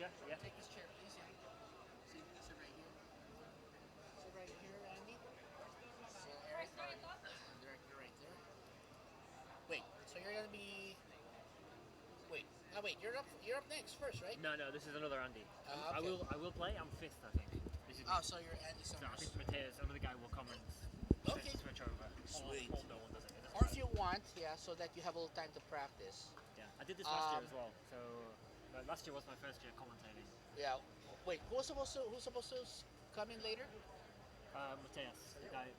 chair? Yeah. Take this chair, please. Yeah. Sit right here. Sit right here, Andy. So Eric, director, right there. Wait. So you're gonna be. Wait. Oh wait. You're up. You're up next first, right? No, no, this is another Andy. Okay. I will play. I'm fifth, I think. This is me. Oh, so you're Andy So I think Summers. Mateus, another guy, will come and Okay. switch over. Sweet. Or no one does it. It doesn't Or if matter. you want, yeah, so that you have a little time to practice. Yeah, I did this last year Um. as well. So last year was my first year commentating. Yeah. Wait. Who's supposed to come in later? Mateus, this guy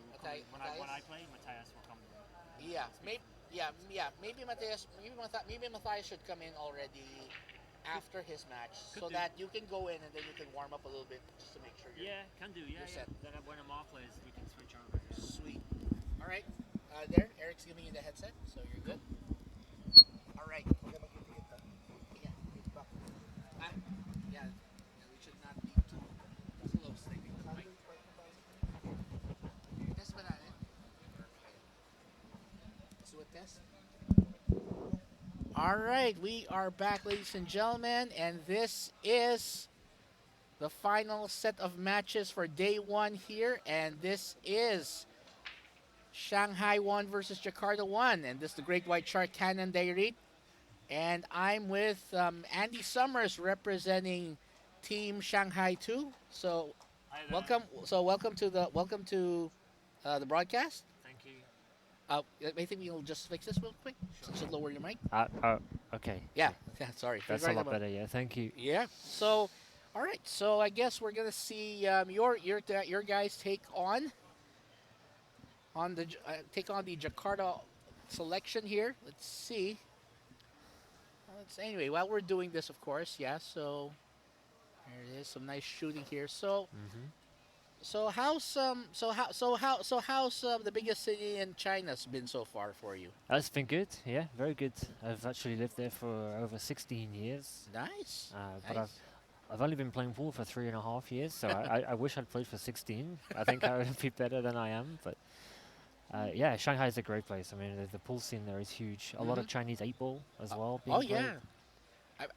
will come Matthias. in. When I play, Mateus will come Yeah. and speak. Maybe. Yeah. Yeah. Maybe Matthias. Maybe Matthias should come in already Could, after his match, could so do. that you can go in and then you can warm up a little bit just to make sure you're Yeah, can do. Yeah, you're yeah. set. Then when Amar plays, we can switch over. Yeah. Sweet. All right. There, Eric's giving you the headset, so you're good. All right. Yeah. Ah, yeah. We should not be too close. I think the mic. Test ba natin? Let's do a test. All right, we are back, ladies and gentlemen, and this is the final set of matches for day one here, and this is Shanghai 1 versus Jakarta 1, and this is the Great White Shark Cannon Dairy. And I'm with Andy Summers representing Team Shanghai 2. So Hi there. welcome to the broadcast. Thank you. I think we'll just fix this real quick. Sure. Should lower your mic. Okay. Yeah. Sorry. That's a lot better. Yeah. Thank you. Yeah. So, all right. So I guess we're gonna see your guys take on the Jakarta selection here. Let's see. Anyway, while we're doing this, of course, yeah. So there it is. Some nice shooting here. So Hmm. so how's the biggest city in China's been so far for you? That's been good. Yeah, very good. I've actually lived there for over 16 years. Nice. But Nice. I've only been playing pool for 3.5 years, so I wish I'd played for 16. I think I would be better than I am, but yeah, Shanghai is a great place. I mean, the pool scene there is huge. A lot of Mhm. Chinese 8 ball as well Oh being played. yeah,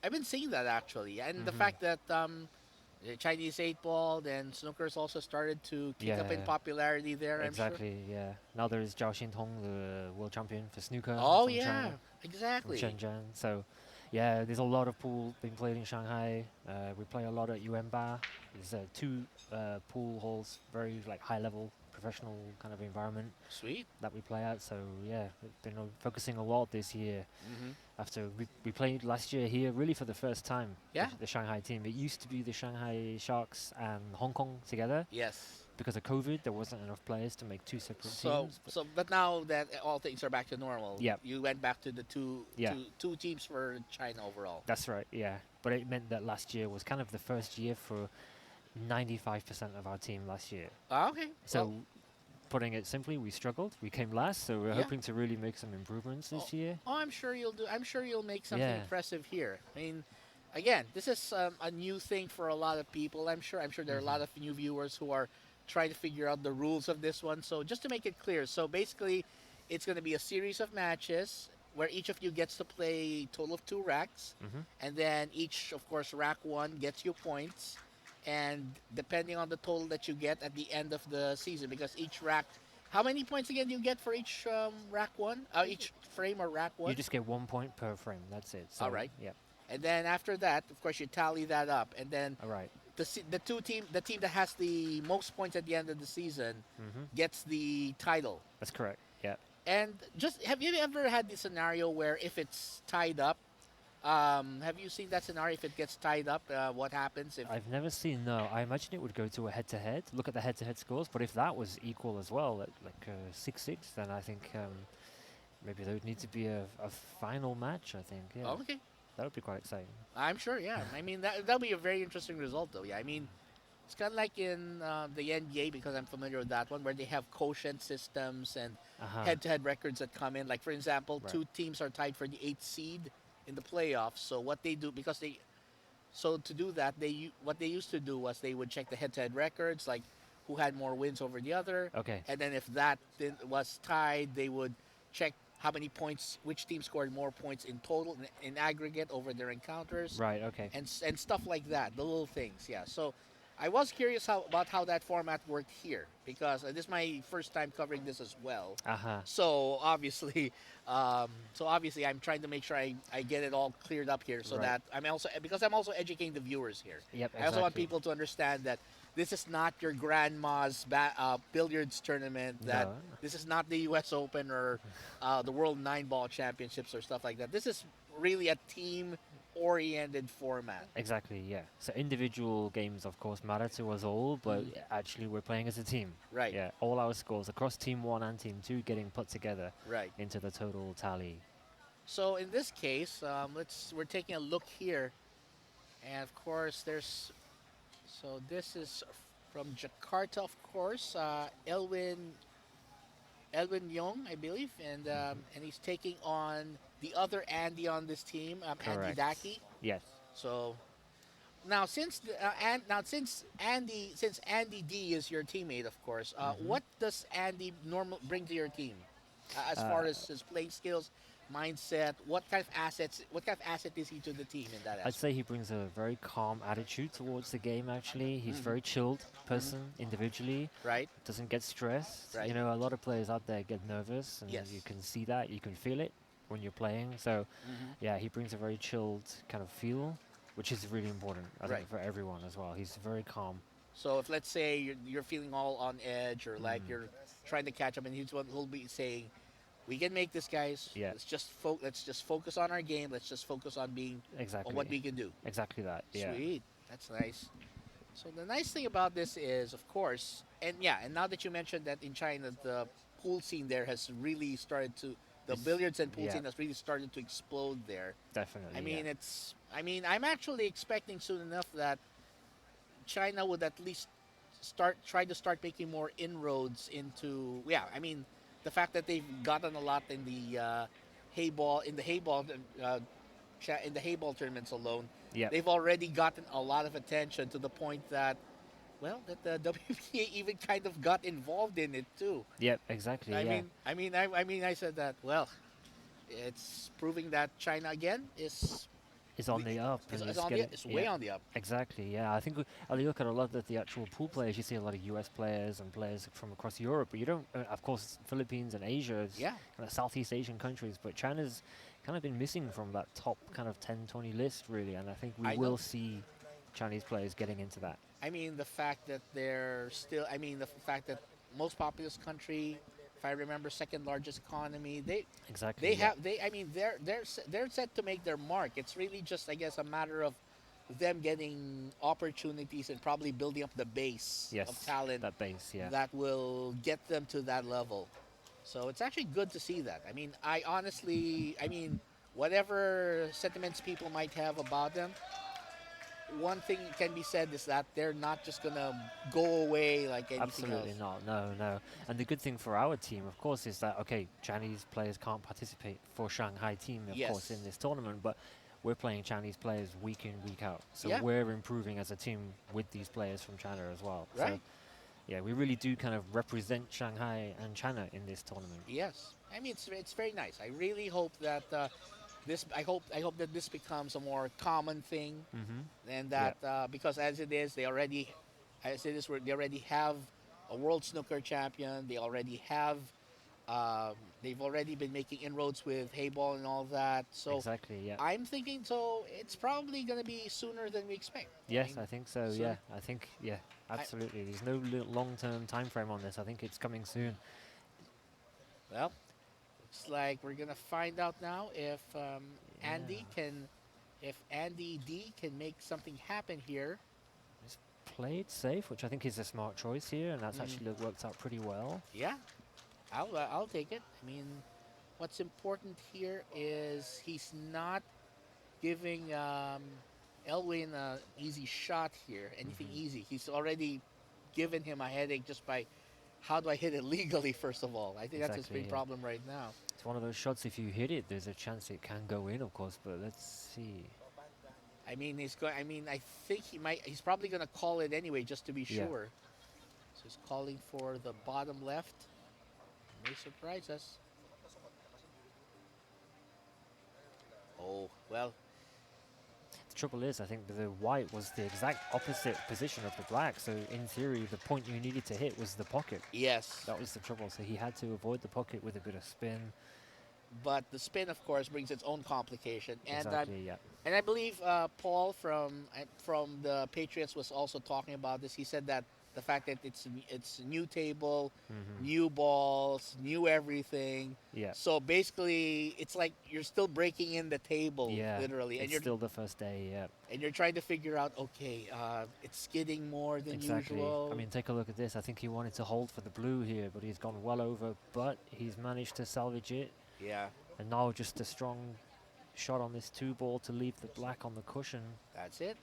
I've been seeing that actually, and the Hmm. fact that the Chinese 8 ball, then snooker's also started to kick up in Yeah, popularity there. I'm sure. exactly. Yeah. Now there is Zhao Xintong, the world champion for snooker Oh from yeah, China, from exactly. Shenzhen. So, yeah, there's a lot of pool being played in Shanghai. We play a lot at Yuan Ba. There's two pool halls, very like high level professional kind of environment Sweet. that we play at. So yeah, we've been focusing a lot this year. Hmm. After we played last year here, really for the first time, Yeah. the Shanghai team. It used to be the Shanghai Sharks and Hong Kong together. Yes. Because of COVID, there wasn't enough players to make two separate So teams. But but now that all things are back to normal, yeah, you went back to the yeah, two teams for China overall. that's right. Yeah, but it meant that last year was kind of the first year for 95% of our team last year. Okay. So, Well, putting it simply, we struggled. We came last, so we're yeah. hoping to really make some improvements Oh, this year. I'm sure you'll do. I'm sure you'll make something Yeah. impressive here. I mean, again, this is a new thing for a lot of people. I'm sure. I'm sure there are a lot Hmm. of new viewers who are trying to figure out the rules of this one. So just to make it clear, so basically, it's going to be a series of matches where each of you gets to play a total of 2 racks, Hmm. and then each, of course, rack one gets you points, and depending on the total that you get at the end of the season, because each rack, how many points again do you get for each rack one? Each frame or rack You one? just get 1 point per frame. That's it. All So right. yeah. And then after that, of course, you tally that up, and then All right. the team that has the most points at the end of the season Hmm. gets the title. That's correct. Yeah. And just have you ever had the scenario where if it's tied up, have you seen that scenario? If it gets tied up, what happens if? I've never seen. No, I imagine it would go to a head-to-head. Look at the head-to-head scores. But if that was equal as well, like 6-6, then I think maybe there would need to be a final match. I think. Yeah. Oh, okay, That would be quite exciting. I'm sure. Yeah, I mean that'll be a very interesting result, though. Yeah, I mean it's kind of like in the NBA because I'm familiar with that one where they have quotient systems and Uh-huh. head-to-head records that come in. Like for example, Right. two teams are tied for the eighth seed in the playoffs. So what they do because they so to do that what they used to do was they would check the head-to-head records like who had more wins over the other, Okay. and then if that was tied, they would check how many points, which team scored more points in total in aggregate over their encounters, Right. Okay. and stuff like that, the little things. Yeah. So I was curious about how that format worked here because this is my first time covering this as well. Uh huh. So obviously, I'm trying to make sure I get it all cleared up here so Right. that I'm also educating the viewers here. Yep. I also want Exactly. people to understand that this is not your grandma's billiards tournament. That No. this is not the U.S. Open or the World Nine Ball Championships or stuff like that. This is really a team-oriented format. Exactly. Yeah. So individual games, of course, matter to us all, but Mhm. actually we're playing as a team. Right, Yeah. All our scores across Team One and Team Two getting put together right. into the total tally. So in this case, we're taking a look here, and of course this is from Jakarta, of course. Elwin Young, I believe, and he's taking on the other Andy on this team, Andy Correct. Daki. Yes. So now since Andy D is your teammate, of course, Hmm. what does Andy normal bring to your team, as Uh, far as his playing skills, mindset? What kind of asset is he to the team in that I'd say aspect? he brings a very calm attitude towards the game. Actually, he's Hmm. very chilled Hmm. person individually. Right, Doesn't get stressed. right. You know, a lot of players out there get nervous, and you Yes. can see that. You can feel it when you're playing. So, Hmm. yeah, he brings a very chilled kind of feel, which is really important, I Right. think, for everyone as well. He's very calm. So if let's say you're feeling all on edge or like Mm, you're trying to catch up, and he'll be saying, "We can make this, guys. yeah, Let's just focus on our game. Let's just focus on what exactly, we can do." exactly that. Yeah, Sweet, that's nice. So the nice thing about this is, of course, and yeah, and now that you mentioned that in China the pool scene there has really started to the it's billiards and pool yeah, scene has really started to explode there. definitely, yeah, I'm actually expecting soon enough that China would at least start making more inroads into, yeah, I mean, the fact that they've gotten a lot in the uh, in the hayball tournaments alone, yep, they've already gotten a lot of attention to the point that, well, that the WPA even kind of got involved in it too. yep, exactly, I yeah. mean, I said that, well, it's proving that China again It's on the up, and is it's on the getting it's way yeah. on the up. Exactly, yeah. I think I look at a lot of the actual pool players. You see a lot of U.S. players and players from across Europe, but you don't. Of course, Philippines and Asia is Yeah, kind of Southeast Asian countries, but China's kind of been missing from that top kind of 10, 20 list, really. And I think we I will know. see Chinese players getting into that. I mean, the fact that they're still, I mean, the fact that most populous country, if I remember, second largest economy, Exactly, yeah. I mean, they're set to make their mark. It's really just, I guess, a matter of them getting opportunities and probably building up the base of Yes, talent that base, yeah. that will get them to that level. So it's actually good to see that. I mean, I mean, whatever sentiments people might have about them, one thing can be said is that they're not just gonna go away like anything Absolutely else. not. No, no. And the good thing for our team, of course, is that okay, Chinese players can't participate for Shanghai team, of course, in Yes. this tournament, but we're playing Chinese players week in, week out. So Yeah. we're improving as a team with these players from China as well. So Right. yeah, we really do kind of represent Shanghai and China in this tournament. Yes. I mean, it's very nice. I really hope that I hope that this becomes a more common thing, Mm-hmm. and Yeah, that because as it is, they already have a world snooker champion. They've already been making inroads with Hayball and all that. So exactly. Yeah. I'm thinking so it's probably gonna be sooner than we expect. I Yes, mean, I think so. Yeah, sooner. I think yeah, I, absolutely. There's no long-term time frame on this. I think it's coming soon. well, looks like we're gonna find out now if Yeah. If Andy D can make something happen here. It's played safe, which I think is a smart choice here, and that's Hmm. actually worked out pretty well. Yeah, I'll take it. I mean, what's important here is he's not giving Elwin an easy shot here. Anything Hmm. easy. He's already given him a headache just by how do I hit it legally. First of all, I think that's his Exactly, big yeah. problem right now. It's one of those shots, if you hit it, there's a chance it can go in, of course, but let's see. I mean, he's going. I mean, I think he might. He's probably going to call it anyway, just to be Yeah, sure. So he's calling for the bottom left. May surprise us. Oh, well, The trouble is, I think the white was the exact opposite position of the black. So in theory, the point you needed to hit was the pocket. yes. That was the trouble. So he had to avoid the pocket with a bit of spin. But the spin, of course, brings its own complication. Exactly. Yeah. And I believe Paul from the Patriots was also talking about this. He said that the fact that it's a new table, Hmm. new balls, new everything. Yeah. So basically, it's like you're still breaking in the table, Yeah. literally, It's still the first day. Yeah. and you're trying to figure out, okay, it's skidding more than Exactly. I usual. mean, take a look at this. I think he wanted to hold for the blue here, but he's gone well over. But he's managed to salvage it. Yeah, And now just a strong shot on this two ball to leave the black on the cushion. that's it.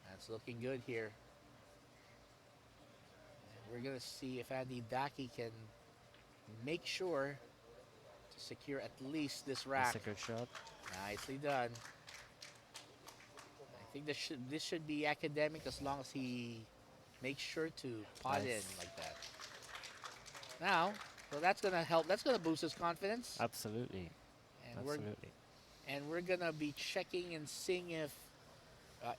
That's looking good here. We're gonna see if Andy Daki can make sure to secure at least this That's rack. a good shot. Nicely done. I think this should be academic as long as he makes sure to pot in Nice. like that. Now, so that's gonna help. That's gonna boost his confidence, Absolutely. and Absolutely. we're gonna be checking and seeing if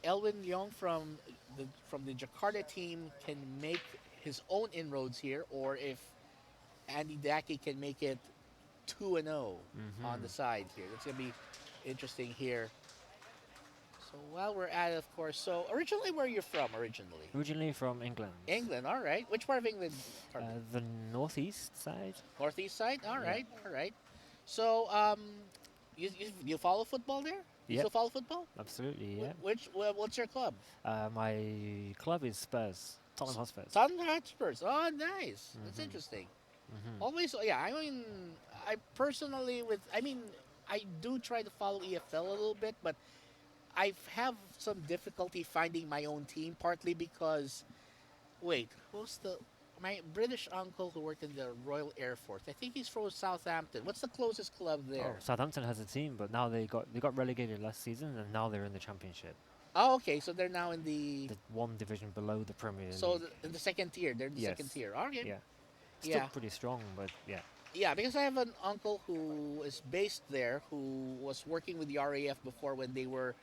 Elwin Leong from the Jakarta team can make his own inroads here, or if Andy Daki can make it 2-0 on the side here. That's gonna be interesting here. So while we're at it, of course. So originally, where are you from? Originally, Originally from England. England. All right. Which part of England? The northeast side. Northeast side. All Yeah. right. All right. So you follow football there? You Yep. still follow football? Absolutely. Yeah. What's your club? My club is Spurs. Tottenham Hotspurs. Tottenham Hotspurs. Oh, nice. That's Mhm. interesting. Mhm. Always, yeah. I mean, I personally I do try to follow EFL a little bit, but I have some difficulty finding my own team. Partly because, wait, who's the my British uncle who worked in the Royal Air Force? I think he's from Southampton. What's the closest club Oh, there? Southampton has a team, but now they got relegated last season, and now they're in the Championship, Oh, okay. So they're now in the the one division below the Premier so League. in the second tier. They're in the second Yes. tier. Okay. Yeah. Still Yeah. pretty strong, but yeah. Yeah, because I have an uncle who is based there, who was working with the RAF before when they were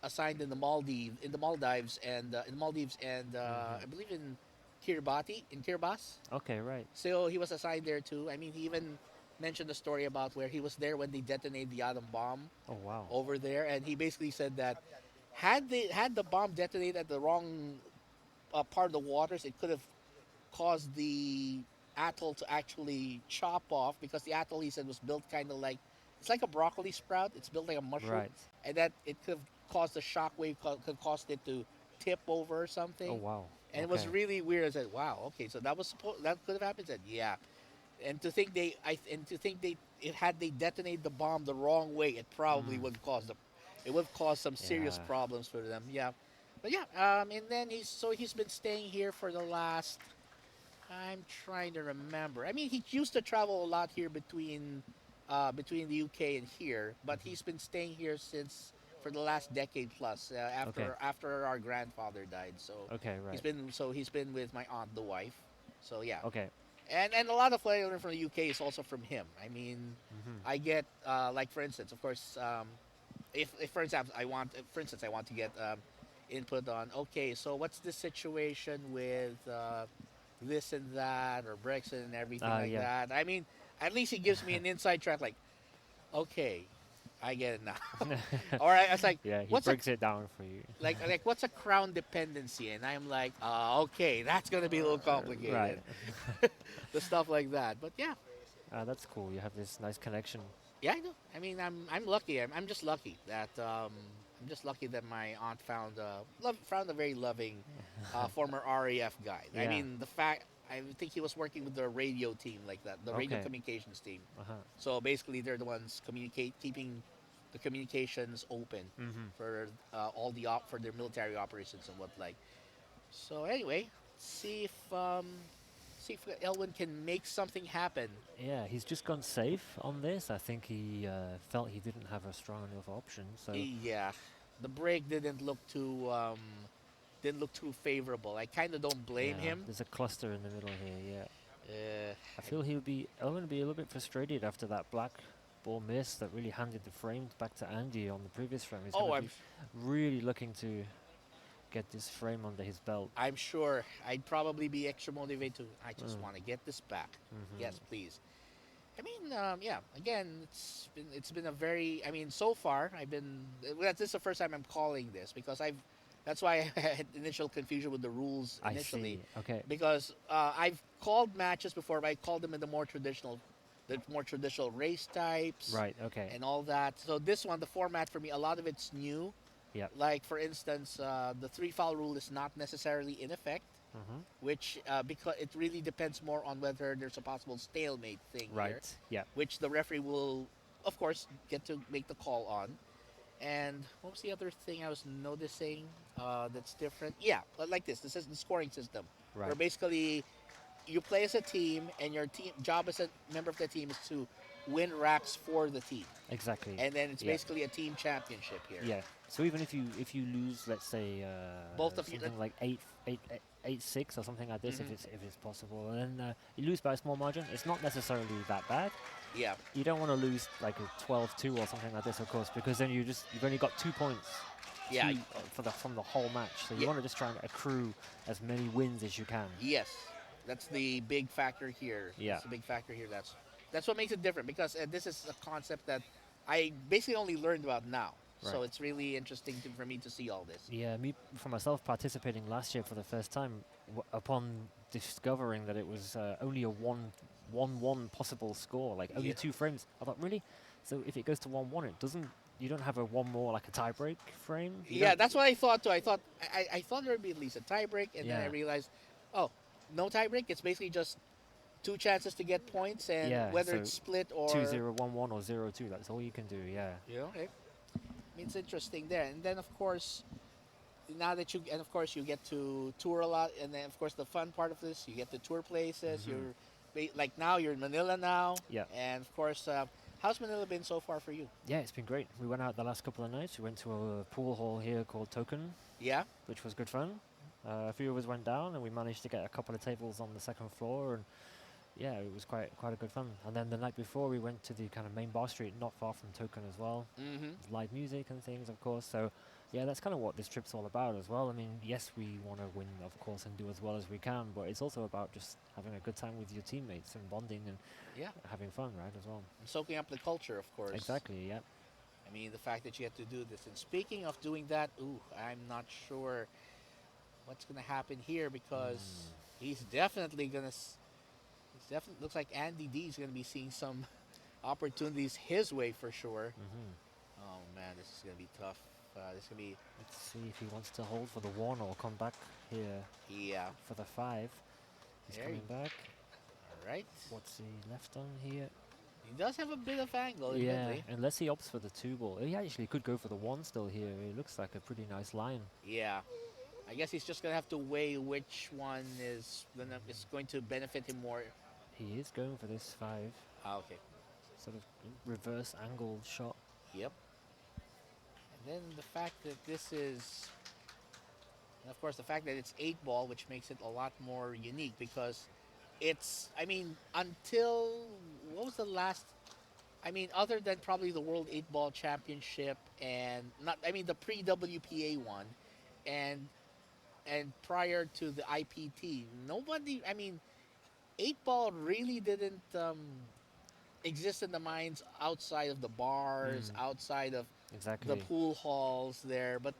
assigned in the Maldives, and I believe in Kiribati. Okay. Right. So he was assigned there too. I mean, he even mentioned a story about where he was there when they detonated the atom bomb Oh wow. over there, and he basically said that had the bomb detonated at the wrong part of the waters, it could have caused the atoll to actually chop off, because the atoll, he said, was built kind of like it's like a broccoli sprout. It's built like a mushroom, Right. and that it could have caused a shock wave, could caused it to tip over or something. Oh wow. And it was Okay. really weird. I said, "Wow, okay, so that could have happened." I said, "Yeah," and to think they it had they detonated the bomb the wrong way, it probably Mm. would cause some serious Yeah. problems for them. Yeah, but yeah, and then he's been staying here for the last. I'm trying to remember. I mean, he used to travel a lot here between the UK and here, but he's been staying here since for the last decade plus. Okay. After our grandfather died, so Okay. Right. he's been with my aunt, the wife. So yeah, Okay. and a lot of what I learned from the UK is also from him. I mean, Mhm. I get like for instance, of course, if for example I want to get input on, okay, so what's the situation with this and that or Brexit and everything like Yeah. that. I mean, at least he gives me an inside track. Like, okay, I get it now. Or I was like, Yeah. He what's a breaks it down for you. what's a crown dependency? And I'm like, okay, that's gonna be a little complicated. Right. The stuff like that. But yeah, That's cool. You have this nice connection. yeah, I know. I mean, I'm lucky. I'm just lucky that my aunt found a very loving former RAF guy. I Yeah. mean, I think he was working with the radio team like that, the radio Okay. communications team. Uh-huh. So basically, they're the ones keeping the communications open Mhm. for for their military operations and what like. So anyway, see if Elwin can make something happen. Yeah, he's just gone safe on this. I think he felt he didn't have a strong enough option. So Yeah, the break didn't look too favorable. I kind of don't blame yeah, him. there's a cluster in the middle here. Yeah, Uh, I feel Elwin would be a little bit frustrated after that black ball miss that really handed the frame back to Andy on the previous frame. He's going Oh, to be really looking to get this frame under his belt. I'm sure I'd probably be extra motivated to. I just want to get this back. Mm-hmm. Yes, please. I mean, yeah. Again, it's been a very. I mean, so far I've been. This is the first time I'm calling this because I've. That's why I had initial confusion with the rules I initially, see. Okay. because I've called matches before, but I called them in the more traditional race types Right. Okay. and all that. So this one, the format for me, a lot of it's new. Yep. Like for instance, the three foul rule is not necessarily in effect, Mm-hmm. which because it really depends more on whether there's a possible stalemate thing here, Right. Yeah. which the referee will, of course, get to make the call on. And what was the other thing I was noticing that's different? Yeah, like this. This is the scoring system, where Right. basically you play as a team, and your team job as a member of the team is to win racks for the team, Exactly. and then it's Yeah. basically a team championship here. Yeah. So even if you lose, let's say Both of you. something like 8-6 or something like this, Mhm. if it's possible, and then you lose by a small margin, it's not necessarily that bad. Yeah. You don't want to lose like a 12-2 or something like this, of course, because then you've only got 2 points. Yeah. From the whole match. So you Yeah. want to just try and accrue as many wins as you can. Yes, that's the big factor here. Yeah. That's the big factor here. That's what makes it different, because this is a concept that I basically only learned about now. So Right. it's really interesting for me to see all this. Yeah, me for myself participating last year for the first time, upon discovering that it was only a 1-1 possible score, like only Yeah. 2 frames. I thought, really? So if it goes to 1-1, it doesn't. You don't have a one more like a tiebreak frame. You Yeah, don't- that's what I thought too. I thought there would be at least a tiebreak, and then I Yeah. realized, oh, no tiebreak. It's basically just two chances to get points, and Yeah, whether so it's split or 2-0, 1-1, or 0-2. That's all you can do. Yeah. you know, I mean, it's interesting there. And then of course, now that of course you get to tour a lot, and then of course the fun part of this, you get to tour places. Mhm. Like now you're in Manila now, Yeah. and of course, how's Manila been so far for you? Yeah, it's been great. We went out the last couple of nights. We went to a pool hall here called Token, Yeah, which was good fun. A few of us went down, and we managed to get a couple of tables on the second floor, and yeah, it was quite a good fun. And then the night before, we went to the kind of main bar street, not far from Token as well. mm-hmm. With live music and things, of course. So yeah, that's kind of what this trip's all about as well. I mean, yes, we want to win, of course, and do as well as we can, but it's also about just having a good time with your teammates and bonding and Yeah, having fun, right, as well. and soaking up the culture, of course. Exactly. Yeah. I mean, the fact that you have to do this. And speaking of doing that, I'm not sure what's gonna happen here, because he's definitely gonna. He's definitely looks like Andy D is gonna be seeing some opportunities his way for sure. Oh man, this is gonna be tough. This is gonna be, Let's see if he wants to hold for the 1 or come back here yeah. for the 5. He's There coming back. All right. What's he left on here? He does have a bit of angle, Yeah, admittedly. unless he opts for the 2 ball. He actually could go for the 1 still here. It looks like a pretty nice line. Yeah. I guess he's just gonna have to weigh which one is going to benefit him more. He is going for this 5. Okay. Sort of reverse angled shot. Yep. And then the fact that this is, and of course, the fact that it's 8 ball, which makes it a lot more unique, because it's, I mean, until, what was the last, I mean, other than probably the World 8 ball Championship, and not, I mean, the pre-WPA one, and prior to the IPT, nobody, I mean, 8 ball really didn't exist in the minds outside of the bars, outside of Exactly. the pool halls there. But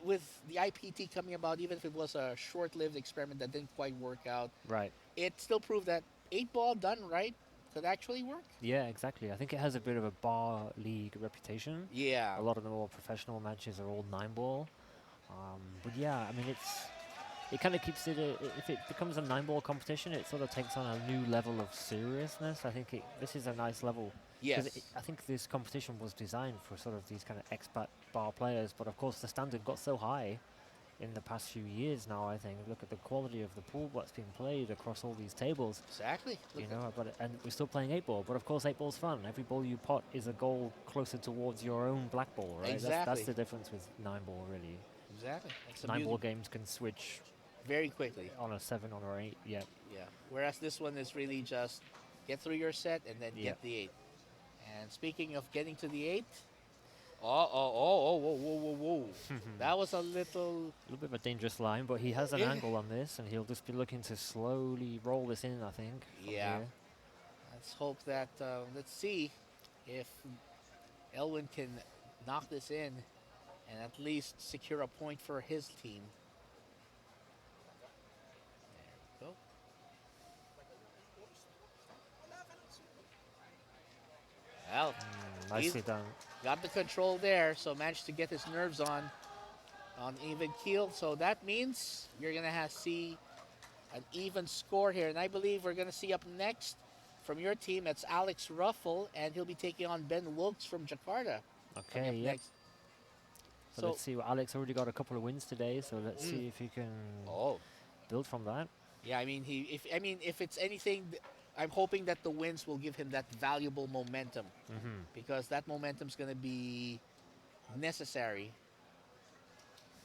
with the IPT coming about, even if it was a short-lived experiment that didn't quite work out, Right. it still proved that 8 ball done right could actually work. Yeah, exactly. I think it has a bit of a bar league reputation. Yeah. A lot of the more professional matches are all 9 ball. But yeah, I mean, it kind of keeps it, if it becomes a 9 ball competition, it sort of takes on a new level of seriousness. I think this is a nice level. 'Cause Yes. I think this competition was designed for sort of these kind of expat bar players, but of course the standard got so high in the past few years now, I think. Look at the quality of the pool that's being played across all these tables. Exactly. You know, and we're still playing 8 ball, but of course 8 ball's fun. Every ball you pot is a goal closer towards your own black ball, right? That's Exactly. the difference with 9 ball, really. Exactly. That's the 9 ball beauty. games can switch Very quickly. on a 7, on a 8, yeah. Yeah. Whereas this one is really just get through your set and then Yeah. get the 8. And speaking of getting to the 8, whoa, whoa, whoa, whoa. That was a little. A little bit of a dangerous line, but he has an Yeah. angle on this, and he'll just be looking to slowly roll this in, I think, from Yeah. here. Let's hope that. Let's see if Elwin can knock this in and at least secure a point for his team. There we go. Well, he's Nicely done. got the control there, so managed to get his nerves on even keel. So that means you're gonna have see an even score here, and I believe we're gonna see up next from your team. That's Alex Ruffle, and he'll be taking on Ben Wilkes from Jakarta. Coming Okay, up yep. next. So let's see. Well, Alex already got a couple of wins today, so let's see if he can Oh, build from that. yeah. I mean, if it's anything, I'm hoping that the wins will give him that valuable momentum because that momentum's gonna be necessary.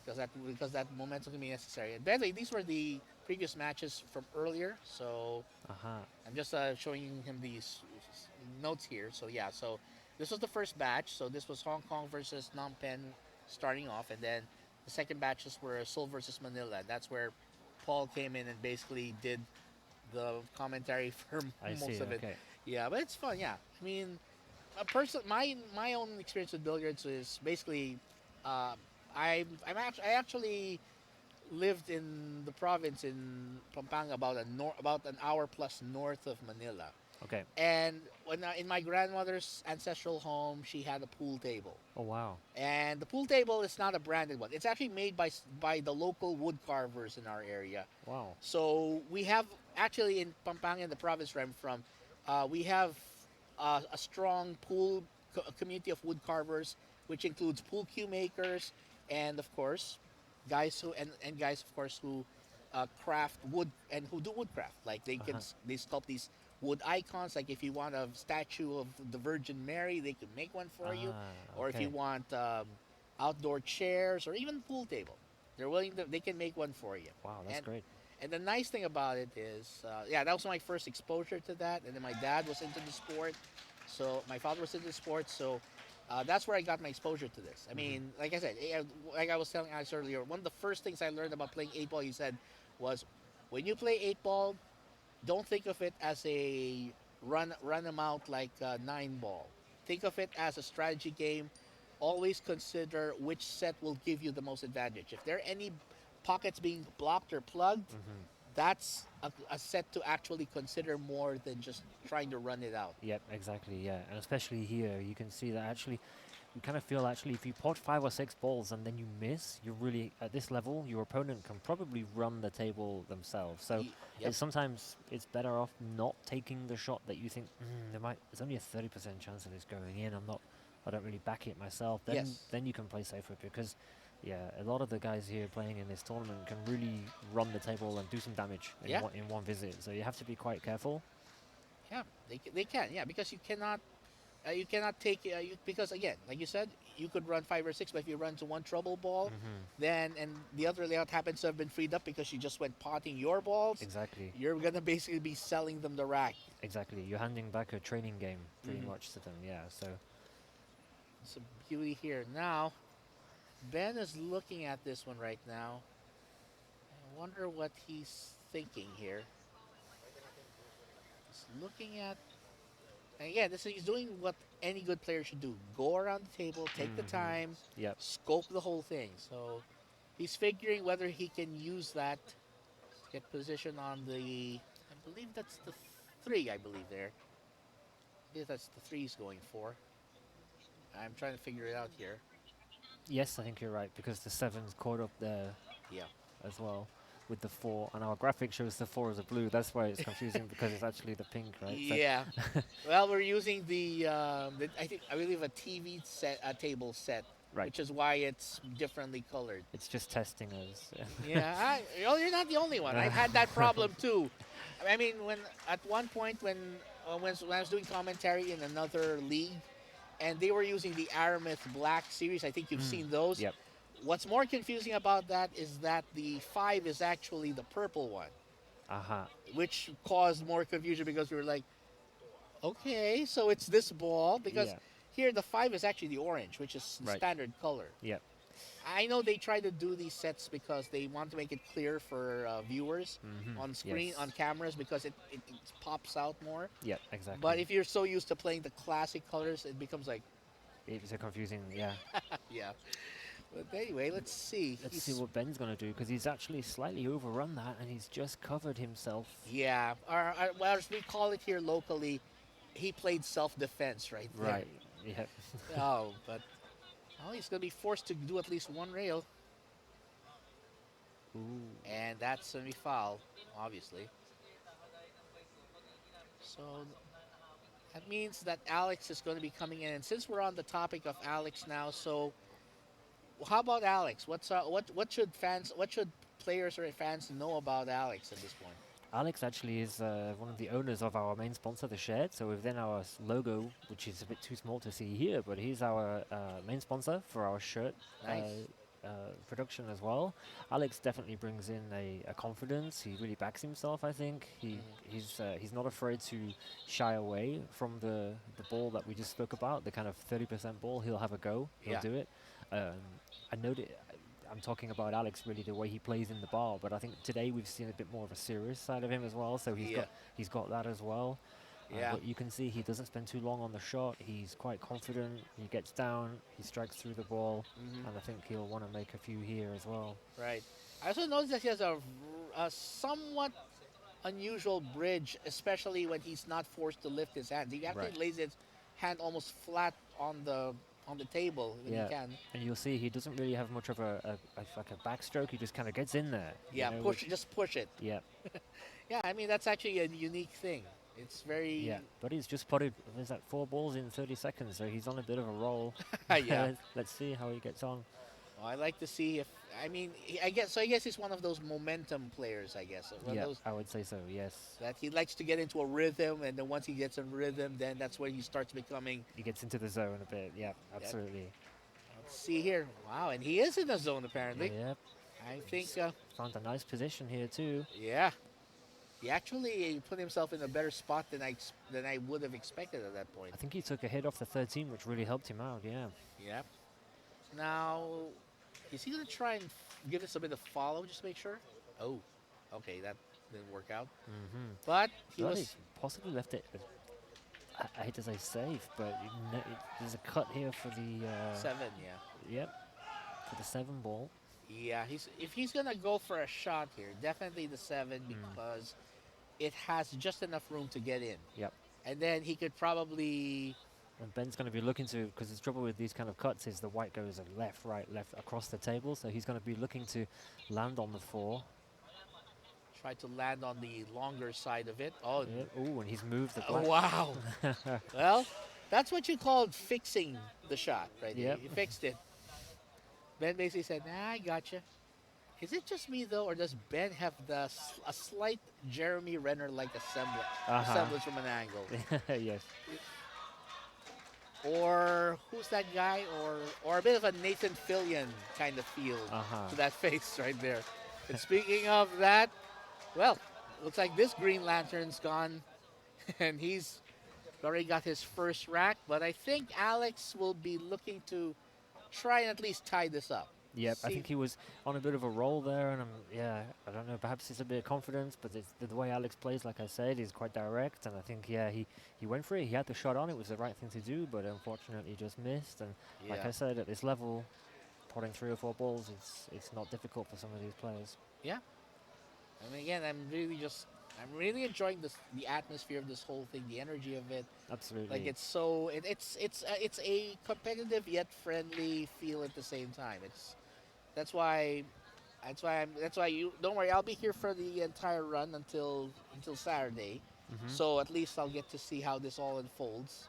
Because that momentum can be necessary. And by the way, these were the previous matches from earlier, so I'm just showing him these notes here. So yeah, so this was the first batch. So this was Hong Kong versus Phnom Penh starting off, and then the second batches were Seoul versus Manila. That's where Paul came in and basically did the commentary for I most see. of it. Okay. Yeah, but it's fun. Yeah, I mean, a person, my own experience with billiards is basically, uh, I actually lived in the province in Pampanga about an hour plus north of Manila. Okay. And when in my grandmother's ancestral home, she had a pool table. Oh wow. And the pool table is not a branded one. It's actually made by the local wood carvers in our area. Wow. So we have actually in Pampanga, in the province where I'm from, we have a strong community of wood carvers, which includes pool cue makers, and of course, guys and guys of course who craft wood and who do woodcraft. Like they sculpt these wood icons. Like if you want a statue of the Virgin Mary, they can make one for you. Or if you want outdoor chairs or even pool table, they're willing to. They can make one for you. Wow, that's great. And the nice thing about it is, yeah, that was my first exposure to that. And then my dad was into the sport, so my father was into the sport, so that's where I got my exposure to this. I mean, like I said, like I was telling Alex earlier, one of the first things I learned about playing 8 ball, he said, was when you play 8 ball, don't think of it as a run them out like 9 ball. Think of it as a strategy game. Always consider which set will give you the most advantage. If there are any pockets being blocked or plugged, that's a set to actually consider more than just trying to run it out. Yep, exactly. Yeah, and especially here, you can see that actually, you kind of feel actually if you pot 5 or 6 balls and then you miss, you really at this level, your opponent can probably run the table themselves. So sometimes it's better off not taking the shot that you think there's only a 30% chance of this going in. I don't really back it myself. Then you can play safer because. Yeah, a lot of the guys here playing in this tournament can really run the table and do some damage in one visit. So you have to be quite careful. Yeah, they can. Yeah, because you cannot take because again, like you said, you could run 5 or 6, but if you run to one trouble ball, then and the other layout happens to have been freed up because you just went potting your balls. Exactly. You're gonna basically be selling them the rack. Exactly. You're handing back a training game pretty much to them. Yeah. So it's a beauty here now. Ben is looking at this one right now. I wonder what he's thinking here. He's looking at. Again, he's doing what any good player should do: go around the table, take the time, scope the whole thing. So he's figuring whether he can use that, get position on the. I believe that's the 3. I believe there. I believe that's the 3 he's going for. I'm trying to figure it out here. yes, I think you're right because the 7's caught up there. Yeah. As well with the 4, and our graphic shows the 4 as a blue. That's why it's confusing because it's actually the pink, right? Yeah. Well, we're using I believe a TV set, a table set, which is why it's differently colored. It's just testing us. Yeah. You're not the only one. I've had that problem too. I mean, at one point when I was doing commentary in another league, and they were using the Aramith Black series. I think you've seen those. Yep. What's more confusing about that is that the 5 is actually the purple one. Which caused more confusion because we were like, Okay, so it's this ball because Yeah. here the 5 is actually the orange, which is the Right. standard color. Yep. I know they try to do these sets because they want to make it clear for viewers on screen, Yes. on cameras, because it pops out more. Yep. But Exactly. if you're so used to playing the classic colors, it becomes like, It's a confusing. Yeah. yeah. But anyway, let's see. Let's see He's, what Ben's gonna do because he's actually slightly overrun that and he's just covered himself. yeah, well, as we call it here locally, he played self-defense right there. Right. Yep. Oh, but oh, he's going to be forced to do at least one rail, Ooh. and that's going to be foul, obviously. So that means that Alex is going to be coming in. And since we're on the topic of Alex now, so how about Alex? What should fans, what should players or fans know about Alex at this point? Alex actually is one of the owners of our main sponsor, the Shed. So within our logo, which is a bit too small to see here, but he's our main sponsor for our shirt Nice. production as well. Alex definitely brings in a confidence. He really backs himself. I think Hmm. he's not afraid to shy away from the ball that we just spoke about, the kind of 30% ball. He'll have a go. He'll Yeah. do it. Um, I know that I'm talking about Alex really the way he plays in the bar, but I think today we've seen a bit more of a serious side of him as well. So Yeah. he's got that as well. Yeah. But you can see he doesn't spend too long on the shot. He's quite confident. He gets down. He strikes through the ball, Hmm. and I think he'll want to make a few here as well. Right. I also noticed that he has a somewhat unusual bridge, especially when he's not forced to lift his hands. He actually Right. lays his hand almost flat on the table when he Yeah. can. And you'll see he doesn't really have much of a like a backstroke. He just kind of gets in there. Yeah, push, just push it. Yeah. Yeah, I mean that's actually a unique thing. It's very Yeah. But he's just putted. There's that 4 balls in 30 seconds, so he's on a bit of a roll. yeah. Let's see how he gets on. Well, I like to see if I mean I guess so. I guess he's one of those momentum players. I guess one of Yeah, those I would say so. Yes. that he likes to get into a rhythm, and then once he gets in rhythm, then that's when he starts becoming. He gets into the zone a bit. Yeah, That, absolutely. let's see here. Wow, and he is in the zone apparently. Yep. I think. Found a nice position here too. Yeah. He actually put himself in a better spot than I would have expected at that point. I think he took a hit off the 13, which really helped him out. Yeah. Yep. Now, is he gonna try and give us a bit of follow just to make sure? Oh, okay, that didn't work out. Mm-hmm. But he Well, he was possibly left it. I hate to say safe, but there's a cut here for the. 7. Yeah. Yep. For the 7 ball. Yeah. If he's gonna go for a shot here, definitely the 7 because it has just enough room to get in, Yep. and then he could probably And Ben's going to be looking to, because the trouble with these kind of cuts is the white goes left, right, left across the table. So he's going to be looking to land on the 4. try to land on the longer side of it. Oh, Yep. Oh, and he's moved the oh black. wow. Well, that's what you call fixing the shot, right? There. Yep. You fixed it. Ben basically said, "Nah, I gotcha." Is it just me though, or does Ben have a slight Jeremy Renner-like assemblage from an angle, Yes. or who's that guy, or a bit of a Nathan Fillion kind of feel Uh-huh. to that face right there? And speaking of that, well, looks like this Green Lantern's gone, and he's already got his first rack. But I think Alex will be looking to try and at least tie this up. Yep, I See, think he was on a bit of a roll there, and yeah, I don't know, perhaps it's a bit of confidence, but it's the way Alex plays, like I said, he's quite direct, and I think, yeah, he went for it, he had the shot on, it was the right thing to do, but unfortunately just missed, and like yeah, I said, at this level, potting 3 or 4 balls, it's not difficult for some of these players. yeah. I mean, again, I'm really enjoying the atmosphere of this whole thing, the energy of it. Like Absolutely. it's so, it's a competitive yet friendly feel at the same time. That's why, that's why you don't worry. I'll be here for the entire run until Saturday. Hmm. So at least I'll get to see how this all unfolds.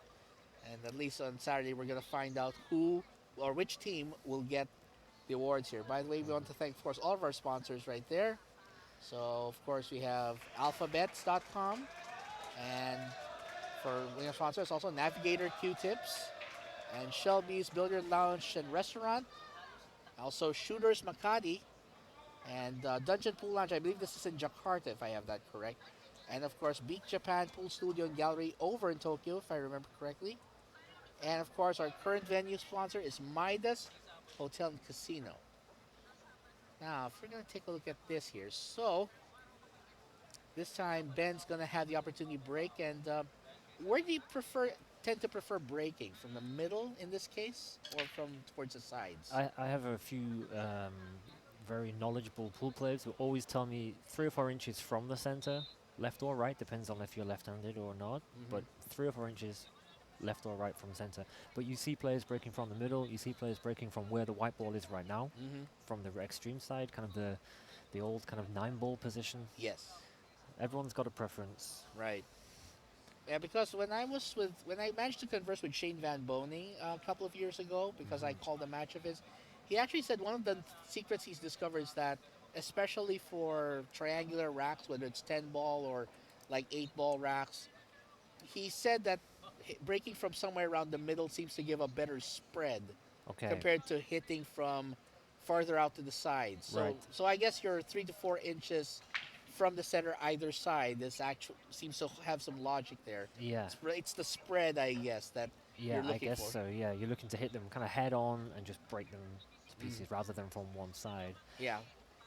And at least on Saturday, we're going to find out who or which team will get the awards here. By the way, we want to thank, of course, all of our sponsors right there. So, of course, we have alphabets.com. And for winning sponsors, also Navigator Q-Tips and Shelby's Billiard Lounge and Restaurant. Also, Shooters Makati and Dungeon Pool Lounge. I believe this is in Jakarta, if I have that correct. And of course, Beak Japan Pool Studio and Gallery over in Tokyo, if I remember correctly. And of course, our current venue sponsor is Midas Hotel and Casino. Now, if we're going to take a look at this here. So, this time, Ben's going to have the opportunity to break. And where do you tend to prefer breaking? From the middle in this case, or from towards the sides? I have a few very knowledgeable pool players who always tell me 3 or 4 inches from the center, left or right, depends on if you're left-handed or not, but 3 or 4 inches left or right from center. But you see players breaking from the middle, you see players breaking from where the white ball is right now, from the extreme side, kind of the old kind of 9-ball position. Yes. Everyone's got a preference. Right. Yeah, because when I managed to converse with Shane Van Boning a couple of years ago, because I called a match of his, he actually said one of the secrets he's discovered is that, especially for triangular racks, whether it's 10-ball or like 8-ball racks, he said that breaking from somewhere around the middle seems to give a better spread Okay. compared to hitting from farther out to the sides. So, Right. so I guess your 3 to 4 inches from the center either side. This actually seems to have some logic there. Yeah. It's the spread, I guess, that Yeah, you're I looking guess for. so. Yeah, you're looking to hit them kind of head on and just break them to pieces rather than from one side. Yeah.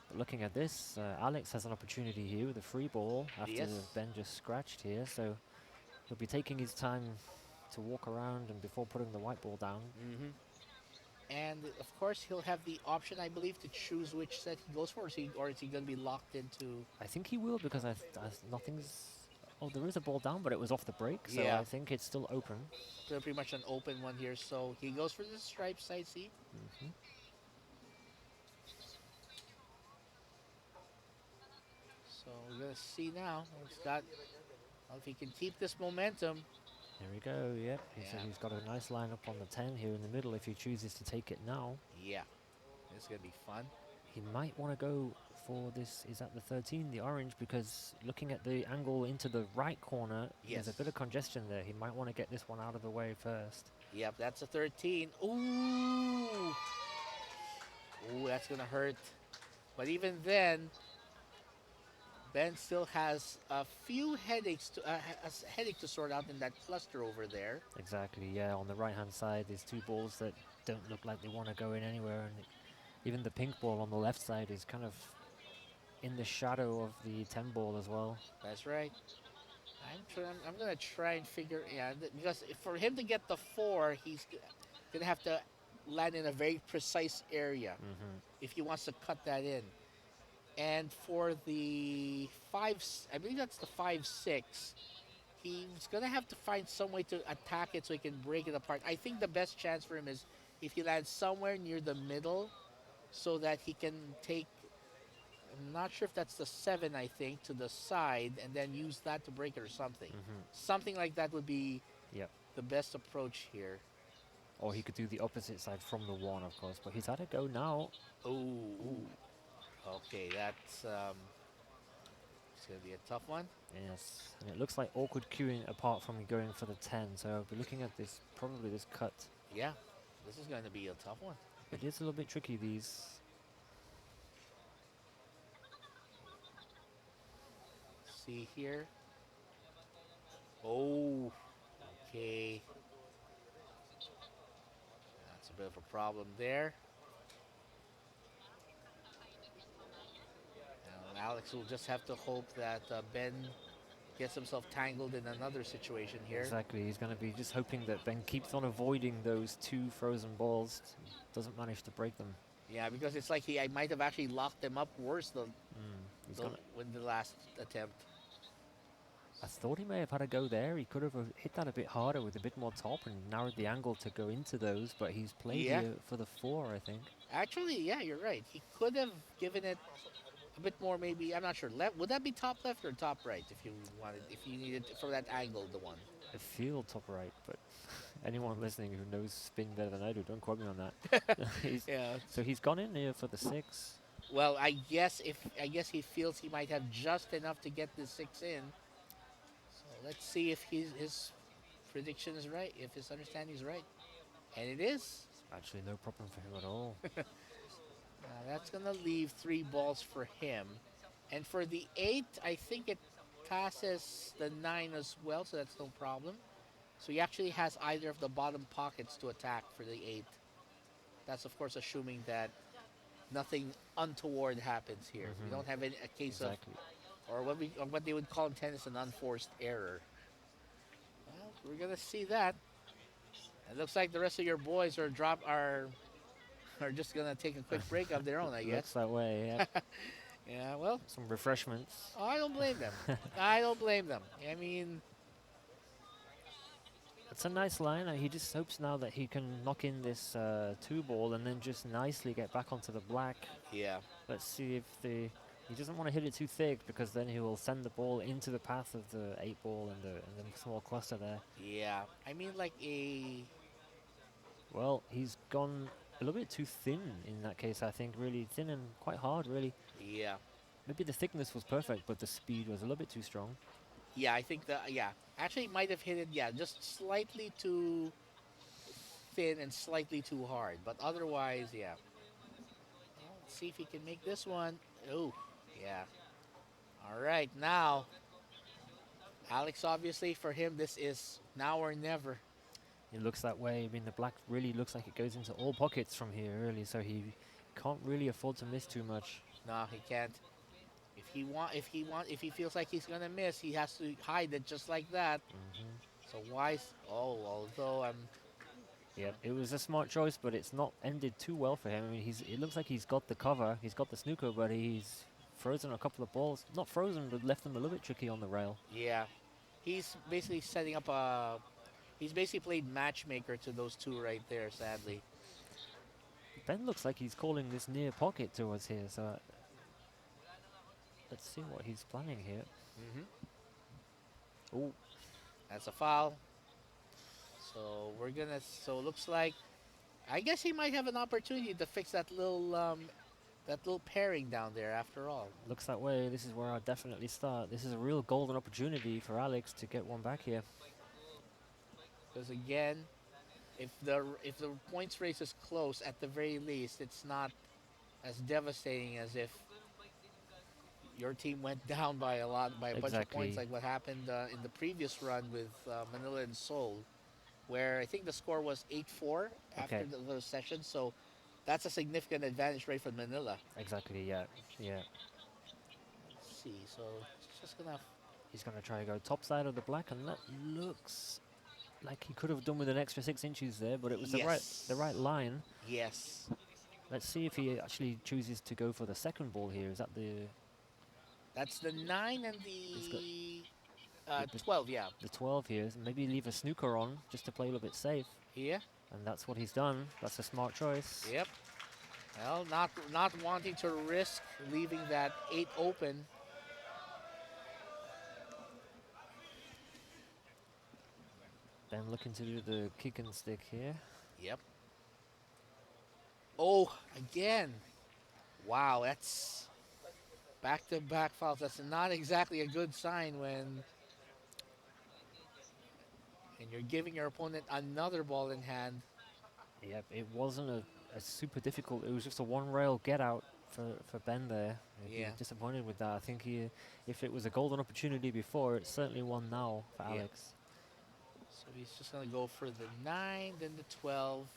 But looking at this, Alex has an opportunity here with a free ball after Yes. Ben just scratched here, so he'll be taking his time to walk around and before putting the white ball down. And of course, he'll have the option, I believe, to choose which set he goes for, or is he going to be locked into? I think he will because nothing's. Oh, there is a ball down, but it was off the break, so Yeah. I think it's still open. Pretty much an open one here, so he goes for the stripe side C. So we're gonna see now. He's got. Well, if he can keep this momentum. There we go. Yep. Yeah. He's got a nice lineup on the 10 here in the middle. If he chooses to take it now, Yeah, it's gonna be fun. he might want to go for this. Is that the 13, the orange? Because looking at the angle into the right corner, there's a bit of congestion there. He might want to get this one out of the way first. Yep, that's a 13. Ooh, that's gonna hurt. But even then, Ben still has a few headaches a headache to sort out in that cluster over there. Exactly. Yeah. On the right-hand side, there's two balls that don't look like they want to go in anywhere, and even the pink ball on the left side is kind of in the shadow of the 10 ball as well. That's right. I'm gonna try and figure because for him to get the 4, he's gonna have to land in a very precise area if he wants to cut that in. And for the 5, I believe that's the 5-6. He's gonna have to find some way to attack it so he can break it apart. I think the best chance for him is if he lands somewhere near the middle, so that he can take. I'm not sure if that's the 7, I think, to the side, and then use that to break it or something. Something like that would be the best approach here. Or he could do the opposite side from the 1, of course, but he's had a go now. Ooh. Okay, that's it's gonna be a tough one. Yes, and it looks like awkward queuing apart from going for the 10, so I'll be looking at this, probably this cut. Yeah, this is going to be a tough one. It is a little bit tricky, these. See here. Oh, okay. That's a bit of a problem there. Now, Alex will just have to hope that Ben gets himself tangled in another situation here. Exactly, he's going to be just hoping that Ben keeps on avoiding those 2 frozen balls, doesn't manage to break them. Yeah, because it's like I might have actually locked them up worse than the last attempt. I thought he may have had a go there. He could have hit that a bit harder with a bit more top and narrowed the angle to go into those, but he's played here for the 4, I think. Actually, yeah, you're right. He could have given it a bit more, maybe. I'm not sure. Left? Would that be top left or top right if you needed for that angle, the one? I feel top right, but anyone listening who knows spin better than I do, don't quote me on that. Yeah. So he's gone in here for the 6. Well, I guess he feels he might have just enough to get the 6 in. So let's see if his prediction is right, if his understanding is right, and it is. Actually, no problem for him at all. That's gonna leave 3 balls for him, and for the 8, I think it passes the 9 as well, so that's no problem. So he actually has either of the bottom pockets to attack for the 8. That's of course assuming that nothing untoward happens here. We Mm-hmm. don't have a case of, Exactly. or what they would call in tennis an unforced error. Well, we're gonna see that. It looks like the rest of your boys are just gonna take a quick break of their own, I Looks guess. that way. Yep. Yeah, well, Some refreshments. I don't blame them. I don't blame them. I mean, It's a nice line. He just hopes now that he can knock in this 2 ball and then just nicely get back onto the black. yeah, Let's see if he doesn't want to hit it too thick because then he will send the ball into the path of the 8 ball and the small cluster there. yeah. I mean, like a Well, he's gone a little bit too thin in that case, I think. Really thin and quite hard, really. yeah, Maybe the thickness was perfect, but the speed was a little bit too strong. yeah. I think that yeah, actually might have hit it. Yeah, just slightly too thin and slightly too hard, but otherwise, yeah. Well, let's see if he can make this one. Oh, yeah. All right, now Alex. Obviously, for him, this is now or never. It looks that way. I mean, the black really looks like it goes into all pockets from here, really, so he can't really afford to miss too much. No, he can't. If he feels like he's gonna miss, he has to hide it just like that. Hmm. So why? Oh, although I'm. Yeah, it was a smart choice, but it's not ended too well for him. I mean, it looks like he's got the cover, he's got the snooker, but he's frozen a couple of balls. Not frozen, but left them a little bit tricky on the rail. Yeah, he's basically setting up a. He's basically played matchmaker to those two right there. Sadly. Ben looks like he's calling this near pocket towards here, so let's see what he's planning here. Hmm. Oh, That's a foul. So we're gonna. So it looks like. I guess he might have an opportunity to fix that little pairing down there. After all. looks that way. This is where I'd definitely start. This is a real golden opportunity for Alex to get one back here. Because again, if the points race is close, at the very least, it's not as devastating as if your team went down by a bunch of points, Exactly. like what happened in the previous run with Manila and Seoul, where I think the score was 8-4 after Okay. those sessions. So that's a significant advantage right for Manila. Exactly, yeah. Yeah. Let's see, so it's just gonna. He's going to try to go top side of the black, and that looks like he could have done with an extra 6 inches there, but it was Yes. the right line. Yes. Let's see if he actually chooses to go for the second ball here. Is that That's the 9 and he's got the 12, yeah. 12 here? Maybe leave a snooker on just to play a little bit safe, Yeah. and that's what he's done. That's a smart choice. Yep. Well, not wanting to risk leaving that 8 open. Ben looking to do the kick and stick here. Yep. Oh, again. Wow, that's back-to-back fouls. That's not exactly a good sign when and you're giving your opponent another ball in hand. Yep, it wasn't a super difficult. It was just a one rail get out for Ben there. He'd be Yeah. disappointed with that. I think if it was a golden opportunity before, it's certainly one now for Yeah. Alex. So he's just gonna go for the 9, then the 12.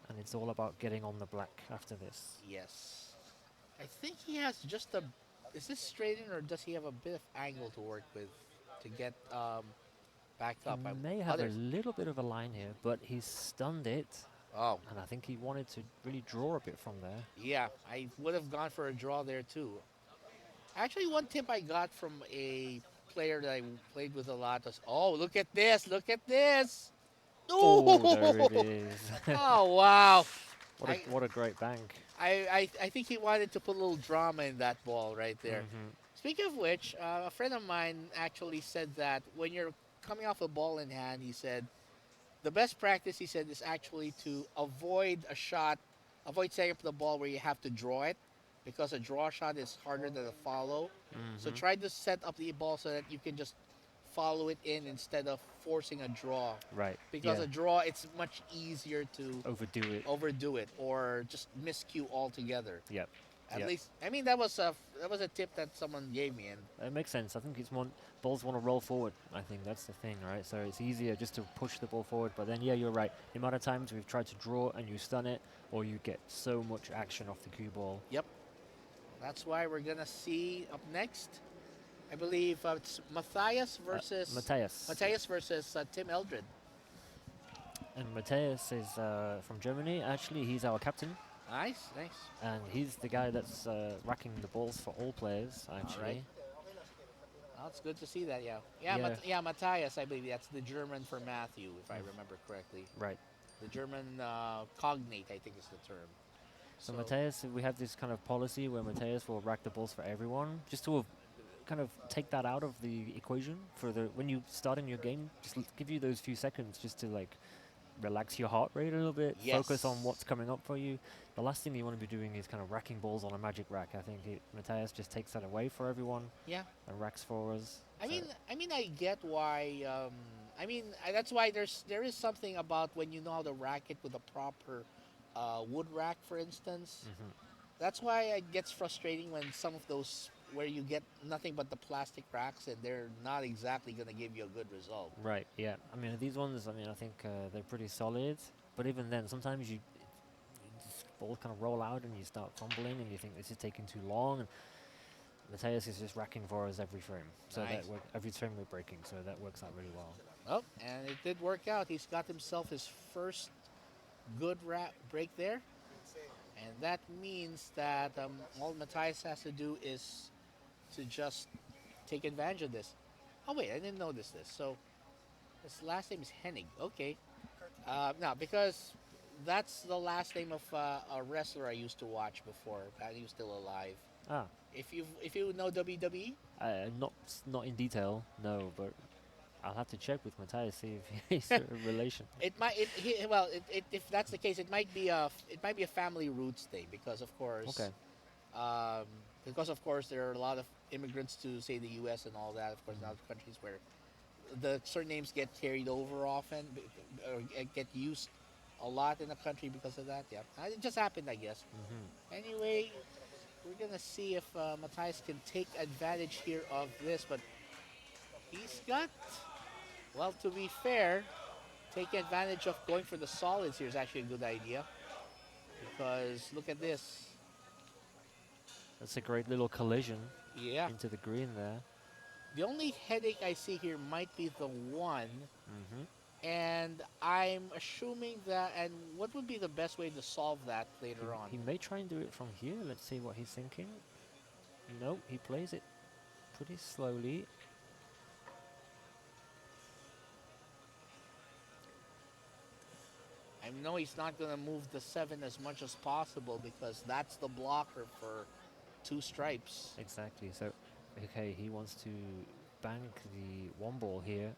And it's all about getting on the black after this. Yes. I think he has just a. Is this straight in or does he have a bit of angle to work with to get back He up? may have Others. a little bit of a line here, but he's stunned it. Oh, And I think he wanted to really draw a bit from there. yeah. I would have gone for a draw there too. Actually, one tip I got from a player that I played with a lot was, oh, look at this! Look at this! Oh, there it is. Oh, wow! What a great bank. I think he wanted to put a little drama in that ball right there. Mhm. Speaking of which, a friend of mine actually said that when you're coming off a ball in hand, he said the best practice, he said, is actually to avoid a shot, avoid setting up the ball where you have to draw it, because a draw shot is harder than a follow. So Mhm. try to set up the ball so that you can just follow it in instead of forcing a draw. Right. Because yeah. a draw, it's much easier to Overdo it. overdo it or just miscue altogether. Yep. At Yeah. least, I mean, that was a tip that someone gave me, and It makes sense. I think it's more balls want to roll forward. I think that's the thing, right? So it's easier just to push the ball forward. But then, yeah, you're right. The amount of times we've tried to draw and you stun it, or you get so much action off the cue ball. yep, that's why we're gonna see up next. I believe it's Matthias. Matthias versus Tim Eldred. And Matthias is from Germany. Actually, he's our captain. Nice, nice. And he's the guy that's racking the balls for all players, All right. actually. Well, it's good to see that. Yeah, Yeah. Matthias. I believe that's the German for Matthew, if I Mm. remember correctly. Right. The German cognate, I think, is the term. So Matthias, we have this kind of policy where Matthias will rack the balls for everyone, just to kind of take that out of the equation for the when you start in your game. Just give you those few seconds just to like relax your heart rate a little bit, focus on Yes. what's coming up for you. The last thing you want to be doing is kind of racking balls on a magic rack. I think Matthias just takes that away for everyone Yeah. and racks for us. I So mean, I get why. That's why there is something about when you know how to rack it with a proper wood rack, for instance. mhm. That's why it gets frustrating when some of those where you get nothing but the plastic racks and they're not exactly going to give you a good result. Right, yeah. I mean, these ones, I mean, I think they're pretty solid. But even then, sometimes you just balls kind of roll out and you start fumbling and you think this is taking too long. And Matthias is just racking for us every frame. So Nice. every frame we're breaking. So that works out really well. Oh, and it did work out. He's got himself his first good break there. And that means that all Matthias has to do is to just take advantage of this. Oh, wait, I didn't notice this. So his last name is Hennig. Okay. No, because that's the last name of a wrestler I used to watch before. That he was still alive. Ah, If you know WWE, not in detail, no, but I'll have to check with Matthias, see if he's a relation. it might it, he, well it, if that's the case, it might be a family roots thing Okay. um, because of course there are a lot of immigrants to say the U.S. and all that. Of course, in other countries where the surnames get carried over often or get used a lot in the country because of that. Yeah, it just happened, I guess. Hmm. Anyway, we're gonna see if Matthias can take advantage here of this, but he's got. Well, to be fair, taking advantage of going for the solids here is actually a good idea because look at this. That's a great little collision Yeah, into the green there. the only headache I see here might be the one, Hmm. and I'm assuming that. And what would be the best way to solve that later on? He may try and do it from here. Let's see what he's thinking. No, he plays it pretty slowly. I know he's not going to move the 7 as much as possible because that's the blocker for 2 stripes. Exactly. So, okay, he wants to bank the one ball here.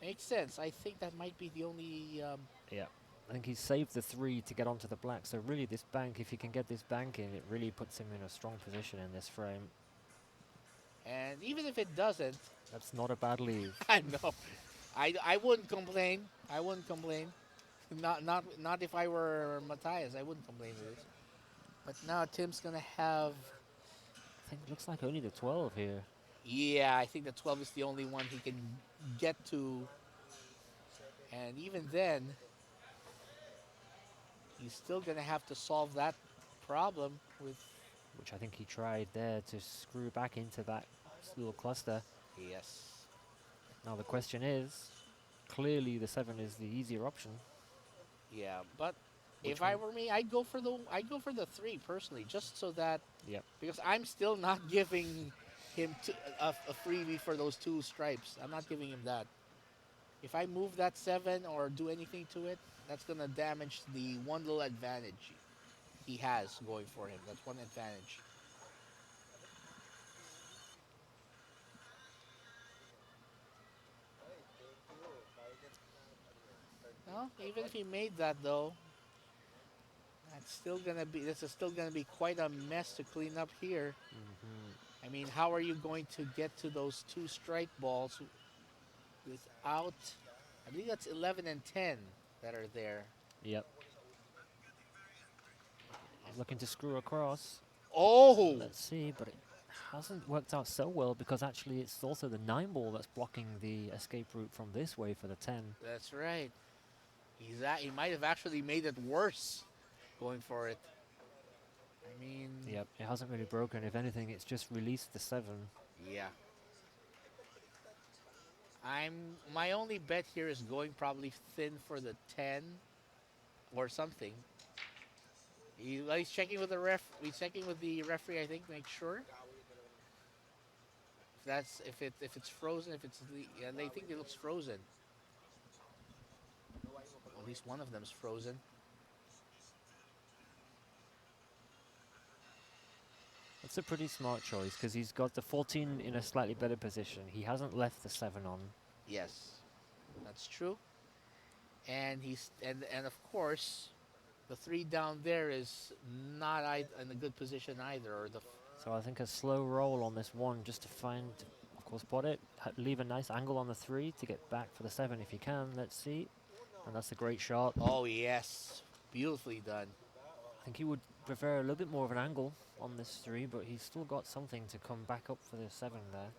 Makes sense. I think that might be the only. Yeah. I think he saved the 3 to get onto the black. So really, this bank, if he can get this bank in, it really puts him in a strong position in this frame. And even if it doesn't, That's not a bad leave. I know. I wouldn't complain. I wouldn't complain. Not if I were Matthias. I wouldn't complain with this. But now Tim's gonna have. I think it looks like only the 12 here. Yeah, I think the 12 is the only one he can get to. And even then, he's still gonna have to solve that problem with. Which I think he tried there to screw back into that little cluster. Yes. Now the question is, clearly the 7 is the easier option. Yeah, but Which if I one? were me, I'd go for the 3 personally, just so that Yep. because I'm still not giving him a freebie for those 2 stripes. I'm not giving him that. If I move that 7 or do anything to it, that's gonna damage the one little advantage he has going for him. That's one advantage. Well, even if he made that though, this is still gonna be quite a mess to clean up here. Hmm. I mean, how are you going to get to those 2 strike balls without? I believe that's 11 and 10 that are there. Yep. He's looking to screw across. Oh, Let's see, but it hasn't worked out so well because actually it's also the 9 ball that's blocking the escape route from this way for the 10. that's right. He might have actually made it worse going for it. I mean, Yep, it hasn't really broken. If anything, it's just released the 7. yeah. My only bet here is going probably thin for the 10 or something. He's checking with the ref. He's checking with the referee. I think make sure if it's frozen. If it's yeah, they think it looks frozen. At least one of them's frozen. It's a pretty smart choice because he's got the 14 in a slightly better position. He hasn't left the 7 on. Yes, that's true. And and of course, the 3 down there is not in a good position either. Or the So I think a slow roll on this 1 just to find, of course, spot it. Leave a nice angle on the 3 to get back for the 7 if you can. Let's see. And that's a great shot. oh yes, beautifully done. I think he would prefer a little bit more of an angle on this 3, but he's still got something to come back up for the 7 there.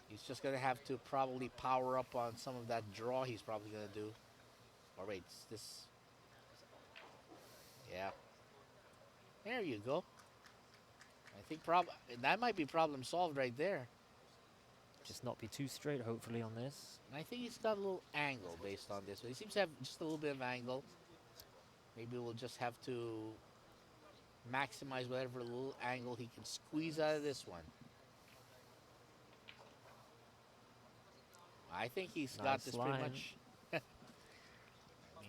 He's just gonna have to probably power up on some of that draw. He's probably gonna do. Or wait, this. Yeah. There you go. I think that might be problem solved right there. Just not be too straight, hopefully, on this. And I think he's got a little angle based on this. He seems to have just a little bit of angle. Maybe we'll just have to maximize whatever little angle he can squeeze out of this one. I think he's got Nice this line. pretty much. I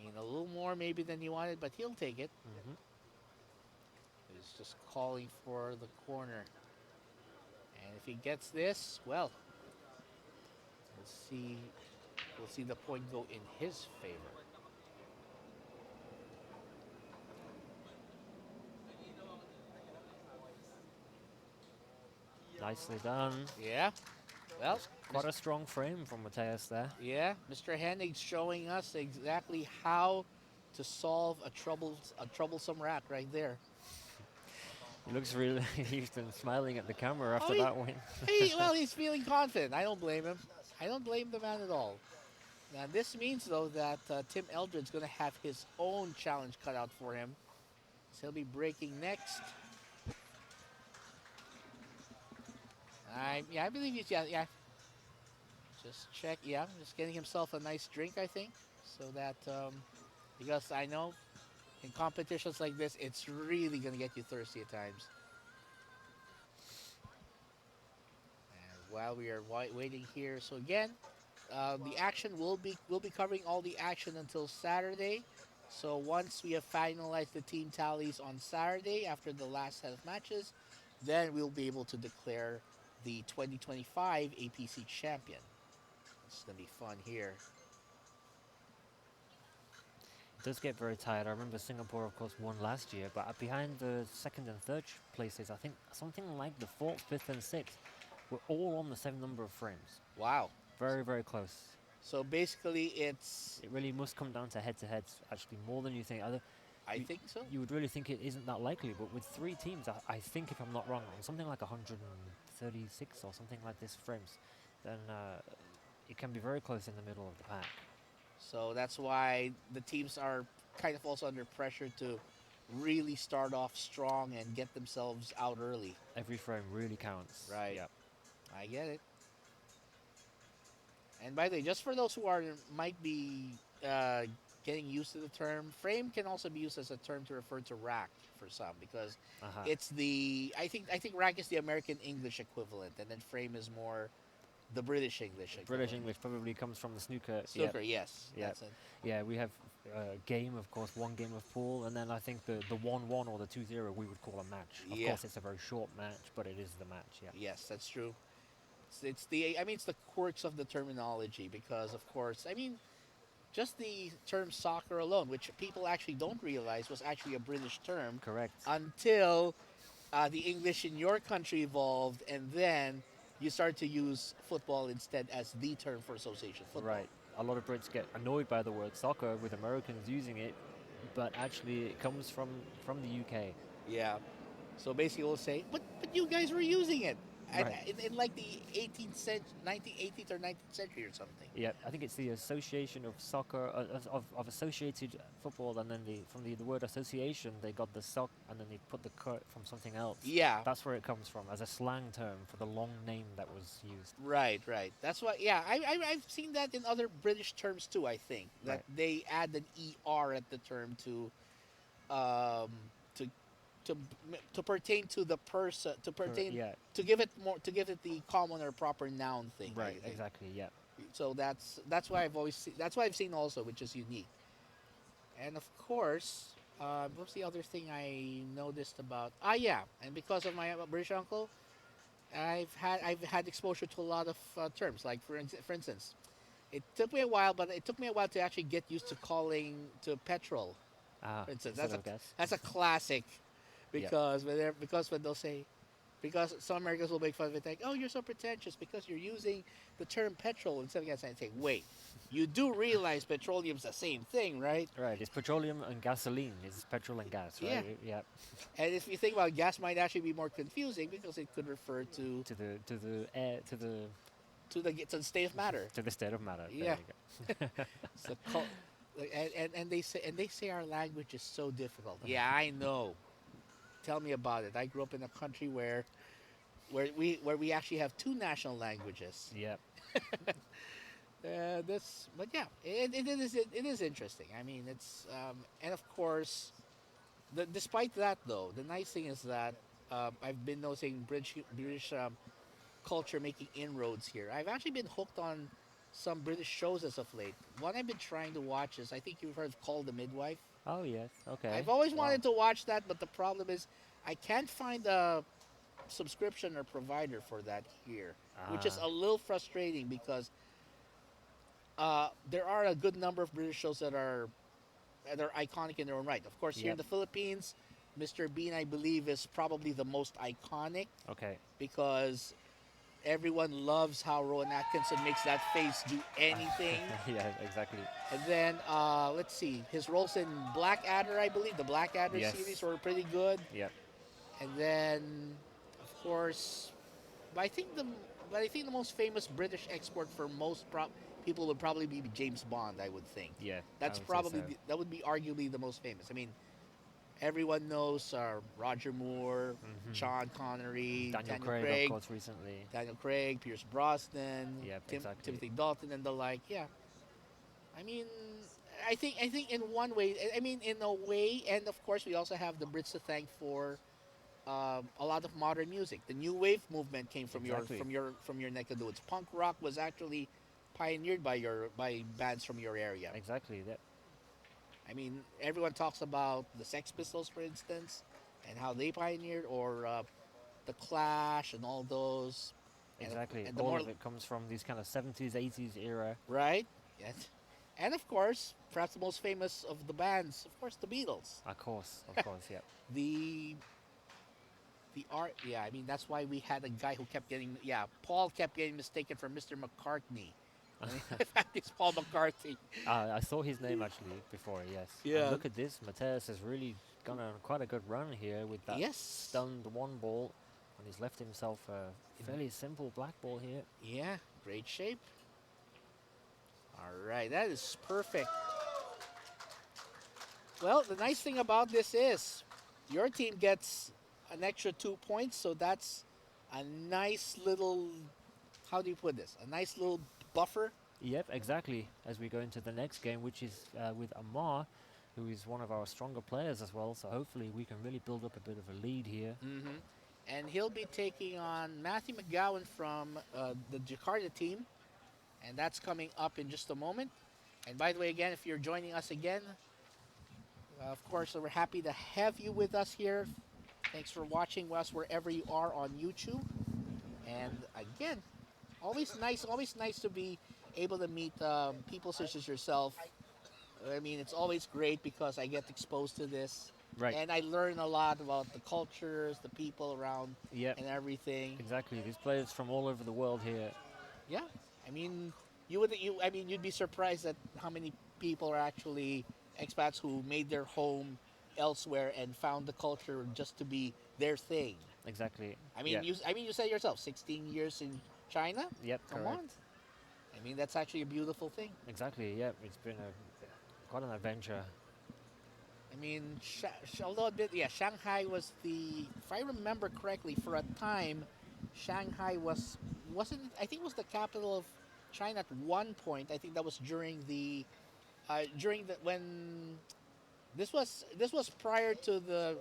mean, a little more maybe than he wanted, but he'll take it. He's just calling for the corner. And if he gets this, well, we'll see the point go in his favor. Nicely done. Yeah. Well, Quite a strong frame from Mateus there. yeah, Mr. Hennig's showing us exactly how to solve a troublesome rack right there. He looks really relieved and smiling at the camera after that win. Well, he's feeling confident. I don't blame him. I don't blame the man at all. Now, this means, though, that Tim Eldred's going to have his own challenge cut out for him. So he'll be breaking next. I believe he's, yeah. Just check, yeah, just getting himself a nice drink, I think. So that, because I know in competitions like this, it's really going to get you thirsty at times. And while we are waiting here, so again, the action we'll be covering all the action until Saturday. So once we have finalized the team tallies on Saturday after the last set of matches, then we'll be able to declare the 2025 APC champion. It's gonna be fun here. It does get very tired. I remember Singapore, of course, won last year, but behind the 2nd and 3rd places, I think something like the 4th, 5th, and 6th were all on the same number of frames. Wow. Very, very close. So basically, It really must come down to head-to-heads, actually, more than you think. I think so. You would really think it isn't that likely, but with 3 teams, I think, if I'm not wrong, on something like 136 or something like this frames, then it can be very close in the middle of the pack. So that's why the teams are kind of also under pressure to really start off strong and get themselves out early. Every frame really counts. Right. Yep. I get it. And by the way, just for those who might be getting used to the term, frame can also be used as a term to refer to rack for some, because it's I think rack is the American English equivalent, and then frame is more the British English. British English probably comes from the snooker. Snooker, yes. Yeah. That's it. Yeah, we have game, of course, 1 game of pool, and then I think the 1-1 or the 2-0 we would call a match. Of course, it's a very short match, but it is the match. Yeah. Yes, that's true. It's the quirks of the terminology, because of course, just the term soccer alone, which people actually don't realize was actually a British term. Correct. Until the English in your country evolved, and then you start to use football instead as the term for association football. Right. A lot of Brits get annoyed by the word soccer with Americans using it, but actually it comes from the UK. Yeah. So basically, we'll say, but you guys were using it, and Right. in like the 18th century, 18th or 19th century or something. Yeah, I think it's the Association of Soccer of Associated Football, and then the word association they got the sock, and then they put the cut from something else. Yeah, That's where it comes from as a slang term for the long name that was used. right, right. That's what. Yeah, I've seen that in other British terms too. I think that Right. they add an er at the term um to to to pertain to the person, to pertain, Yeah. to give it more, to give it the common or proper noun thing. I Right. think. Exactly. Yeah. So that's why that's why I've seen also, which is unique. And of course, what's the other thing I noticed about? Ah, yeah, and because of my British uncle, I've had exposure to a lot of terms. Like for instance, it took me a while, but it took me a while to actually get used to calling to petrol. Ah, For instance, instead of gas. that's a classic, Yeah. because when they'll say, because some Americans will make fun of it, like, oh, you're so pretentious because you're using the term petrol instead of gas. And I say, wait, you do realize petroleum's the same thing, right? Right. It's petroleum and gasoline. It's petrol and gas. Yeah. Right. Yeah. And if you think about it, gas, might actually be more confusing because it could refer To the air to the state of matter. to the state of matter. There Yeah. you go. So and they say our language is so difficult. Yeah, I know. Tell me about it. I grew up in a country where we actually have two national languages. Yeah. But yeah, it is interesting. I mean, it's and of course, despite that though, the nice thing is that I've been noticing British culture making inroads here. I've actually been hooked on some British shows as of late. One I've been trying to watch is, I think you've heard of Call the Midwife. Oh yes. Okay. I've always Wow. wanted to watch that, but the problem is I can't find a subscription or provider for that here, which is Ah. a little frustrating because there are a good number of British shows that are iconic in their own right. Of course, here in Yep. the Philippines, Mr. Bean, I believe, is probably the most iconic Okay. because everyone loves how Rowan Atkinson makes that face do anything. Yeah. Exactly. And then let's see, his roles in Blackadder, I believe, the Blackadder Yes. series were pretty good. Yep. And then, of course, but I think the but I think the most famous British export for most people would probably be James Bond. I would think Yeah. I that's would say probably so. that would be arguably the most famous. I mean, everyone knows Roger Moore, Hmm. Sean Connery, Daniel Daniel Craig, of Craig, course, recently. Pierce Brosnan, Yep. Exactly. Timothy Dalton, and the like. Yeah, I mean, I think in one way, I mean, in a way, and of course, we also have the Brits to thank for a lot of modern music. The new wave movement came from Exactly. your neck of the woods. Punk rock was actually pioneered by bands from your area. Exactly. That. I mean, everyone talks about the Sex Pistols, for instance, and how they pioneered, or the Clash and all those, and Exactly. and the All more of it comes from these kind of 70s, 80s era. right, yes, and of course, perhaps the most famous of the bands, of course, the Beatles. Of course. Of course. Yep. The the art, yeah. I mean, that's why we had a guy who kept getting, yeah, Paul kept getting mistaken for Mr. McCartney. I mean, in fact, it's Paul McCartney. I saw his name actually before. Yes. And Yeah. look at this. Mateus has really gone on quite a good run here with that Yes. stunned one ball, and he's left himself a fairly simple black ball here. Yeah, great shape. All right, that is perfect. Well, the nice thing about this is your team gets an extra 2 points, so that's a nice little, how do you put this? A nice little buffer. Yep, exactly. As we go into the next game, which is with Amar, who is one of our stronger players as well. So hopefully we can really build up a bit of a lead here. Hmm. And he'll be taking on Matthew McGowan from the Jakarta team, and that's coming up in just a moment. And by the way, again, if you're joining us again, of course, we're happy to have you with us here. Thanks for watching us wherever you are on YouTube. And again, always nice to be able to meet people such as yourself. I mean, it's always great because I get exposed to this, Right. and I learn a lot about the cultures, the people around, Yep. and everything. Exactly. These players from all over the world here. Yeah, I mean, I mean, you'd be surprised at how many people are actually expats who made their home elsewhere and found the culture just to be their thing. Exactly. I mean, Yeah. you said yourself, 16 years in China. Yep. Come on. Correct. I mean, that's actually a beautiful thing. Exactly. Yep. It's been a quite an adventure. I mean, although a bit, yeah, Shanghai was the, if I remember correctly, for a time, Shanghai wasn't it, I think it was the capital of China at one point. I think that was during the when this was prior to the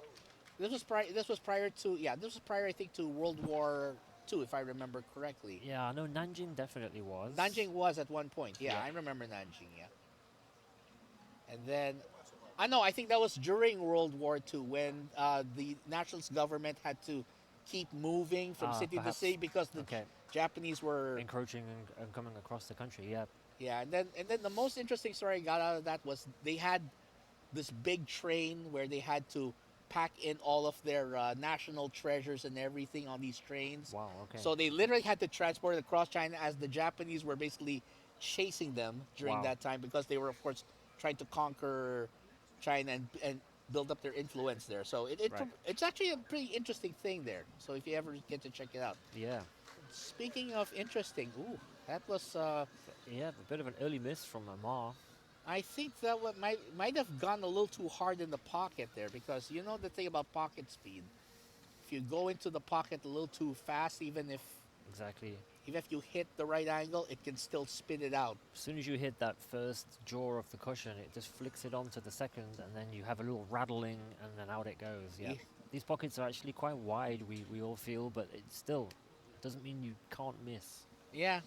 this was prior I think to World War II, if I remember correctly. Yeah. I know Nanjing definitely was. Nanjing was at one point. Yeah, Yep. I remember Nanjing. Yeah, and then I know. I think that was during World War II when the nationalist government had to keep moving from Ah, city to perhaps. city because the Okay. Japanese were. Encroaching and coming across the country. Yep. Yeah, and then the most interesting story I got out of that was they had this big train where they had to pack in all of their national treasures and everything on these trains. Wow. Okay. So they literally had to transport it across China as the Japanese were basically chasing them during Wow. that time because they were, of course, trying to conquer China and build up their influence there. So Right. it's actually a pretty interesting thing there. So if you ever get to check it out. Yeah. Speaking of interesting, ooh, that was Yeah. A bit of an early miss from Amar. I think that what might have gone a little too hard in the pocket there because you know the thing about pocket speed. If you go into the pocket a little too fast, Exactly. even if you hit the right angle, it can still spit it out. As soon as you hit that first jaw of the cushion, it just flicks it onto the second, and then you have a little rattling, and then out it goes. Yeah. Ye- These pockets are actually quite wide, we all feel, but it still doesn't mean you can't miss. Yeah,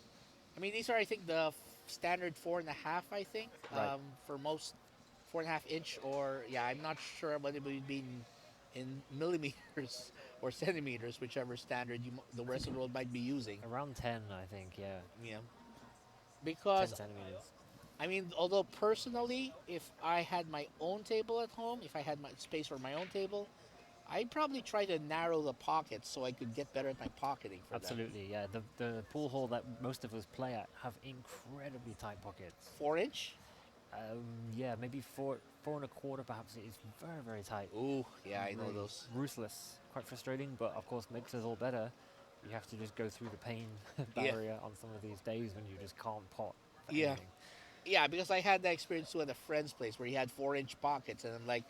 I mean these are I think the standard 4.5. I think Right. for most 4.5 inch or yeah I'm not sure what it would be in millimeters or centimeters, whichever standard the I rest think of the world might be using. around 10, I think, yeah. Yeah, 10 because centimeters. I mean, although personally, if I had my own table at home, if I had my space for my own table, I'd probably try to narrow the pockets so I could get better at my pocketing for them. Absolutely, yeah. The pool hall that most of us play at have incredibly tight pockets. 4 inch? Um, yeah, maybe 4.25 perhaps. It is very, very tight. Ooh, yeah, I know Really those. ruthless. Quite frustrating, but of course makes us all better. You have to just go through the pain Yeah, barrier on some of these days when you just can't pot for yeah, anything. yeah. Because I had that experience too at a friend's place where he had 4 inch pockets, and I'm like,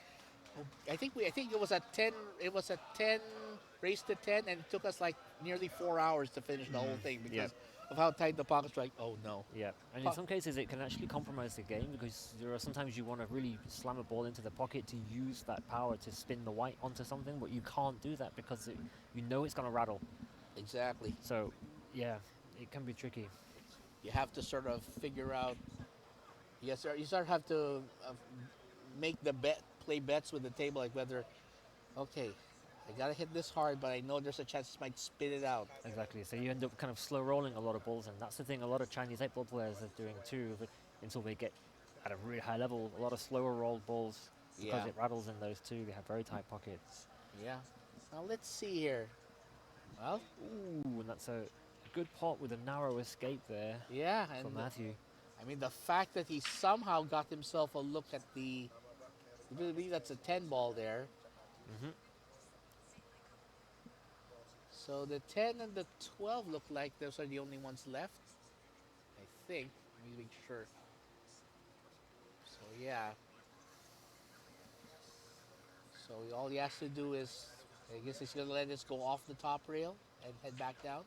oh, I think it was at 10. It was at 10 raised to 10, and it took us like nearly 4 hours to finish the whole thing Yep, because of how tight the pockets were. Like, oh no. yep. And in Po- some cases, it can actually compromise the game because there are sometimes you want to really slam a ball into the pocket to use that power to spin the white onto something, but you can't do that because you know it's going to rattle. Exactly. So, yeah, it can be tricky. You have to sort of figure out. Yes, sir. You sort of have to make the play bets with the table, like whether, okay, I gotta hit this hard, but I know there's a chance this might spit it out. Exactly. So you end up kind of slow rolling a lot of balls, and that's the thing a lot of Chinese 8 ball players are doing too. But until they get at a really high level, a lot of slower rolled balls because Yeah, it rattles in those too. They have very tight pockets. yeah. Now let's see here. Well, Ooh, and that's a good pot with a narrow escape there yeah, for and Matthew. I mean the fact that he somehow got himself a look at the, I believe that's a 10 ball there. Hmm. So the 10 and the 12 look like those are the only ones left. I think. Let me make sure. So yeah. So all he has to do is, I guess he's gonna let this go off the top rail and head back down.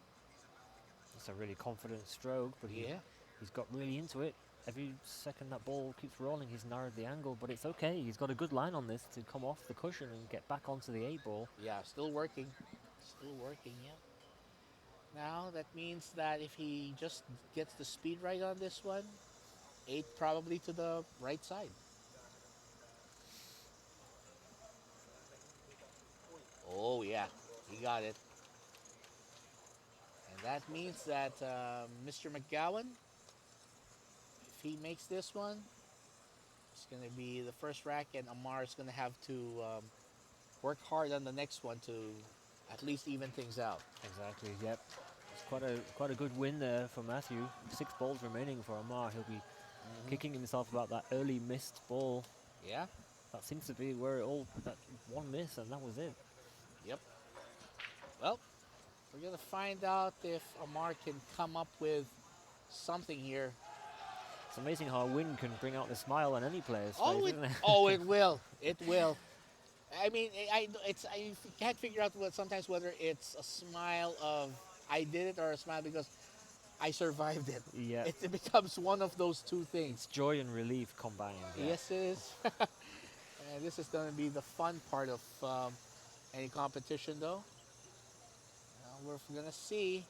It's a really confident stroke, but Yeah. he's got really into it. Every second that ball keeps rolling, he's narrowed the angle, but it's okay. He's got a good line on this to come off the cushion and get back onto the 8 ball. Yeah, still working. Still working, yeah. Now that means that if he just gets the speed right on this one, 8 probably to the right side. Oh yeah, he got it. And that means that Mr. McGowan, if he makes this one, it's going to be the first rack, and Amar is going to have to work hard on the next one to at least even things out. Exactly, yep. It's quite a good win there for Matthew. 6 balls remaining for Amar. He'll be kicking himself about that early missed ball. Yeah, That seems to be where it all, that one miss, and that was it. yep. Well, we're gonna find out if Amar can come up with something here. It's amazing how a win can bring out the smile on any player's face, Oh, isn't it? it will. It will. I mean, I can't figure out what sometimes whether it's a smile of I did it or a smile because I survived it. Yeah. It becomes one of those two It's things. joy and relief combined. Yeah. Yes, it is. And this is going to be the fun part of any competition, though. We're going to see.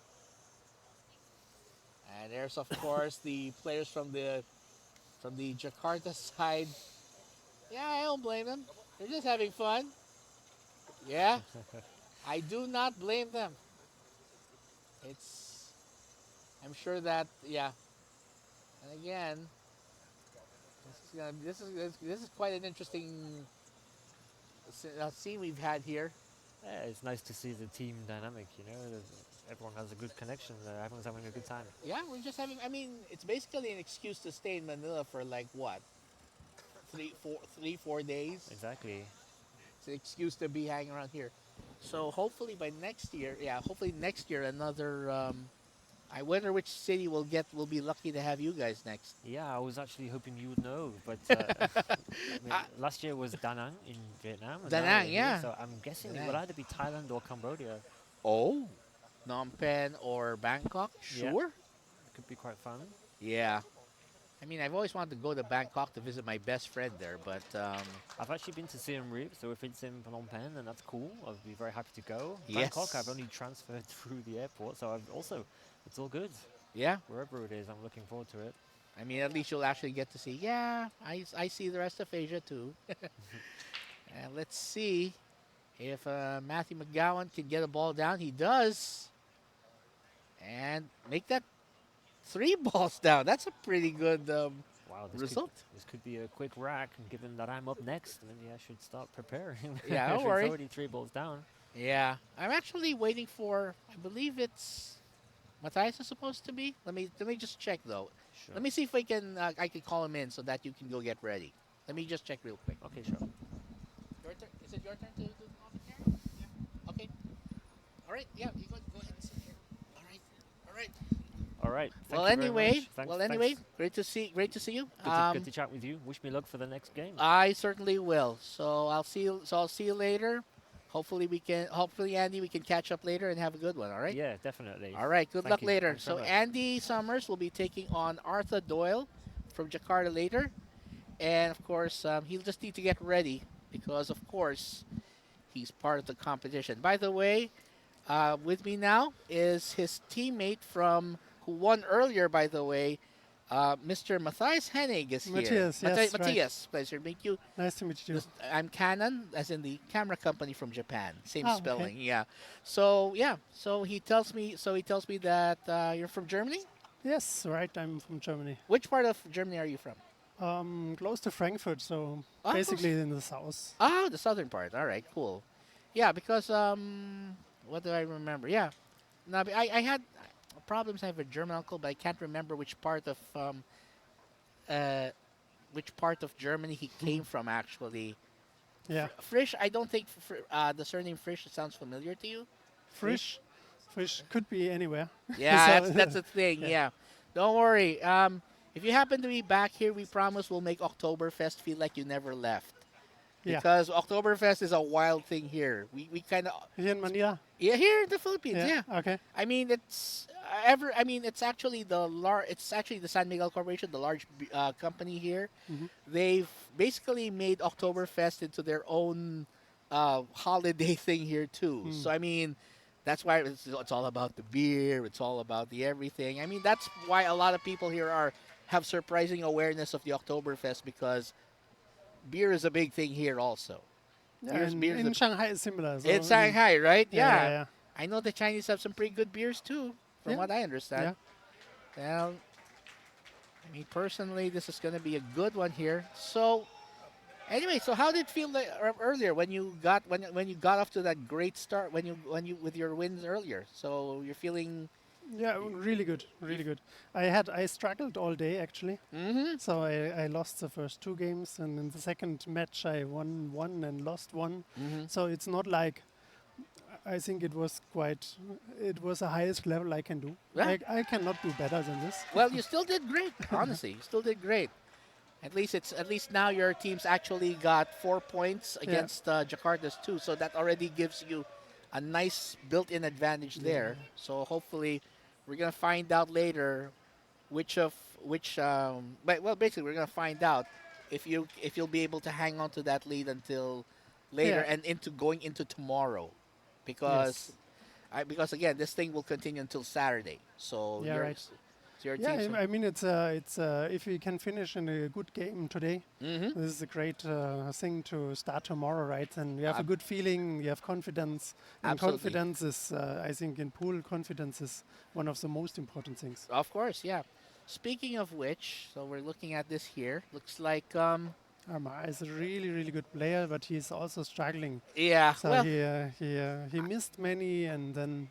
And there's, of course, the players from the Jakarta side. Yeah, I don't blame them. They're just having fun. Yeah, I do not blame them. It's. I'm sure that yeah. And again, this is quite an interesting scene we've had here. Yeah, it's nice to see the team dynamic. Everyone has a good connection. Everyone's having a good time. Yeah, we're just having. I mean, it's basically an excuse to stay in Manila for like what, 4 days. Exactly. It's an excuse to be hanging around here. So hopefully by next year, hopefully next year another. I wonder which city will be lucky to have you guys next. Yeah, I was actually hoping you would know, but last year was Da Nang in Vietnam. And Da now Nang, we're here, yeah. So I'm guessing Da it would Nang. either be Thailand or Cambodia. Oh, Phnom Penh or Bangkok? Yeah. Sure. It could be quite fun. Yeah. I mean, I've always wanted to go to Bangkok to visit my best friend there, but I've actually been to Siem Reap, so if it's in Phnom Penh, then that's cool. I'd be very happy to go. Yes. Bangkok, I've only transferred through the airport, so it's all good. yeah. Wherever it is, I'm looking forward to it. I mean, at least you'll actually get to see. Yeah, I see the rest of Asia too. And let's see if Matthew McGowan can get a ball down. He does, and make that 3 balls down. That's a pretty good Wow, result. This could be a quick rack, and given that I'm up next, maybe I should start preparing. Yeah, don't It's worry. already 3 balls down. Yeah, I'm actually waiting for. I believe it's Matthias is supposed to be. Let me just check though. Sure. Let me see if I can call him in so that you can go get ready. Let me just check real quick. Okay, sure. Your turn. Is it your turn to do the commentary? Yeah. Okay. All right. Yeah. You go ahead and sit here. All right. All right. All right. Well, thank you very anyway. much. Thanks, Well, anyway. thanks. Great to see you. Good to chat with you. Wish me luck for the next game. I certainly will. So I'll see you later. Hopefully, Andy, we can catch up later and have a good one. All right. Yeah, definitely. All right. Good Thank luck you. later. Thanks very So much. Andy Summers will be taking on Arthur Doyle from Jakarta later, and of course he'll just need to get ready because of course he's part of the competition. By the way, with me now is his teammate from who won earlier. By the way, Mr. Matthias Hennig is here. Matthias, yes, right. Matthias, pleasure to meet you. Nice to meet you. I'm Canon, as in the camera company from Japan. Same Oh, okay. spelling, yeah. So yeah, so he tells me that you're from Germany. Yes, right. I'm from Germany. Which part of Germany are you from? Close to Frankfurt, so Oh, basically in the south. Oh, the southern part. All right, cool. Yeah, because what do I remember? Yeah, no, but I had problems. I have a German uncle, but I can't remember which part of Germany he came from. Actually, Yeah, Frisch. I don't think the surname Frisch sounds familiar to you. Frisch. Frisch could be anywhere. Yeah, So- that's the thing. Yeah. Yeah. Don't worry. If you happen to be back here, we promise we'll make Oktoberfest feel like you never left. Yeah. Because Oktoberfest is a wild thing here. We kind of Here in Manila. here in the Philippines. Yeah. Okay. I mean it's it's actually the San Miguel Corporation, the large company here. Mhm. They've basically made Oktoberfest into their own holiday thing here too. Mm. So I mean, that's why it's all about the beer. It's all about the everything. I mean, that's why a lot of people here have surprising awareness of the Oktoberfest because beer is a big thing here also. Yeah, Beers- and beers in are- Shanghai it's similar. So It's Shanghai, right? Yeah. I know the Chinese have some pretty good beers too, from Yeah. what I understand. Well, I mean, personally, this is going to be a good one here. So, anyway, so how did it feel earlier when you got off to that great start when you with your wins earlier? So you're feeling. Yeah, really good, really good. I struggled all day actually. Mm-hmm. So I lost the first 2 games, and in the second match I won one and lost one. Mm-hmm. So it's not like I think it was quite. It was the highest level I can do. Yeah. I cannot do better than this. Well, you still did great. Honestly, you still did great. At least now your team's actually got 4 points Yeah. against Jakarta's 2, so that already gives you a nice built-in advantage there. So hopefully, we're gonna find out later which of which. But well, basically, we're gonna find out if you'll be able to hang on to that lead until later Yeah. and into going into tomorrow, because Yes. because again, this thing will continue until Saturday. So Yeah. Right. your Yeah. team's. I mean, it's if we can finish in a good game today, Mm-hmm. this is a great thing to start tomorrow, right? And you have a Ab- good feeling, you have confidence, and Absolutely. confidence is, I think, in pool confidence is one of the most important things. Of course, yeah. Speaking of which, so we're looking at this here. Looks like Armar is a really good player, but he's also struggling. yeah. So Well, he missed many, and then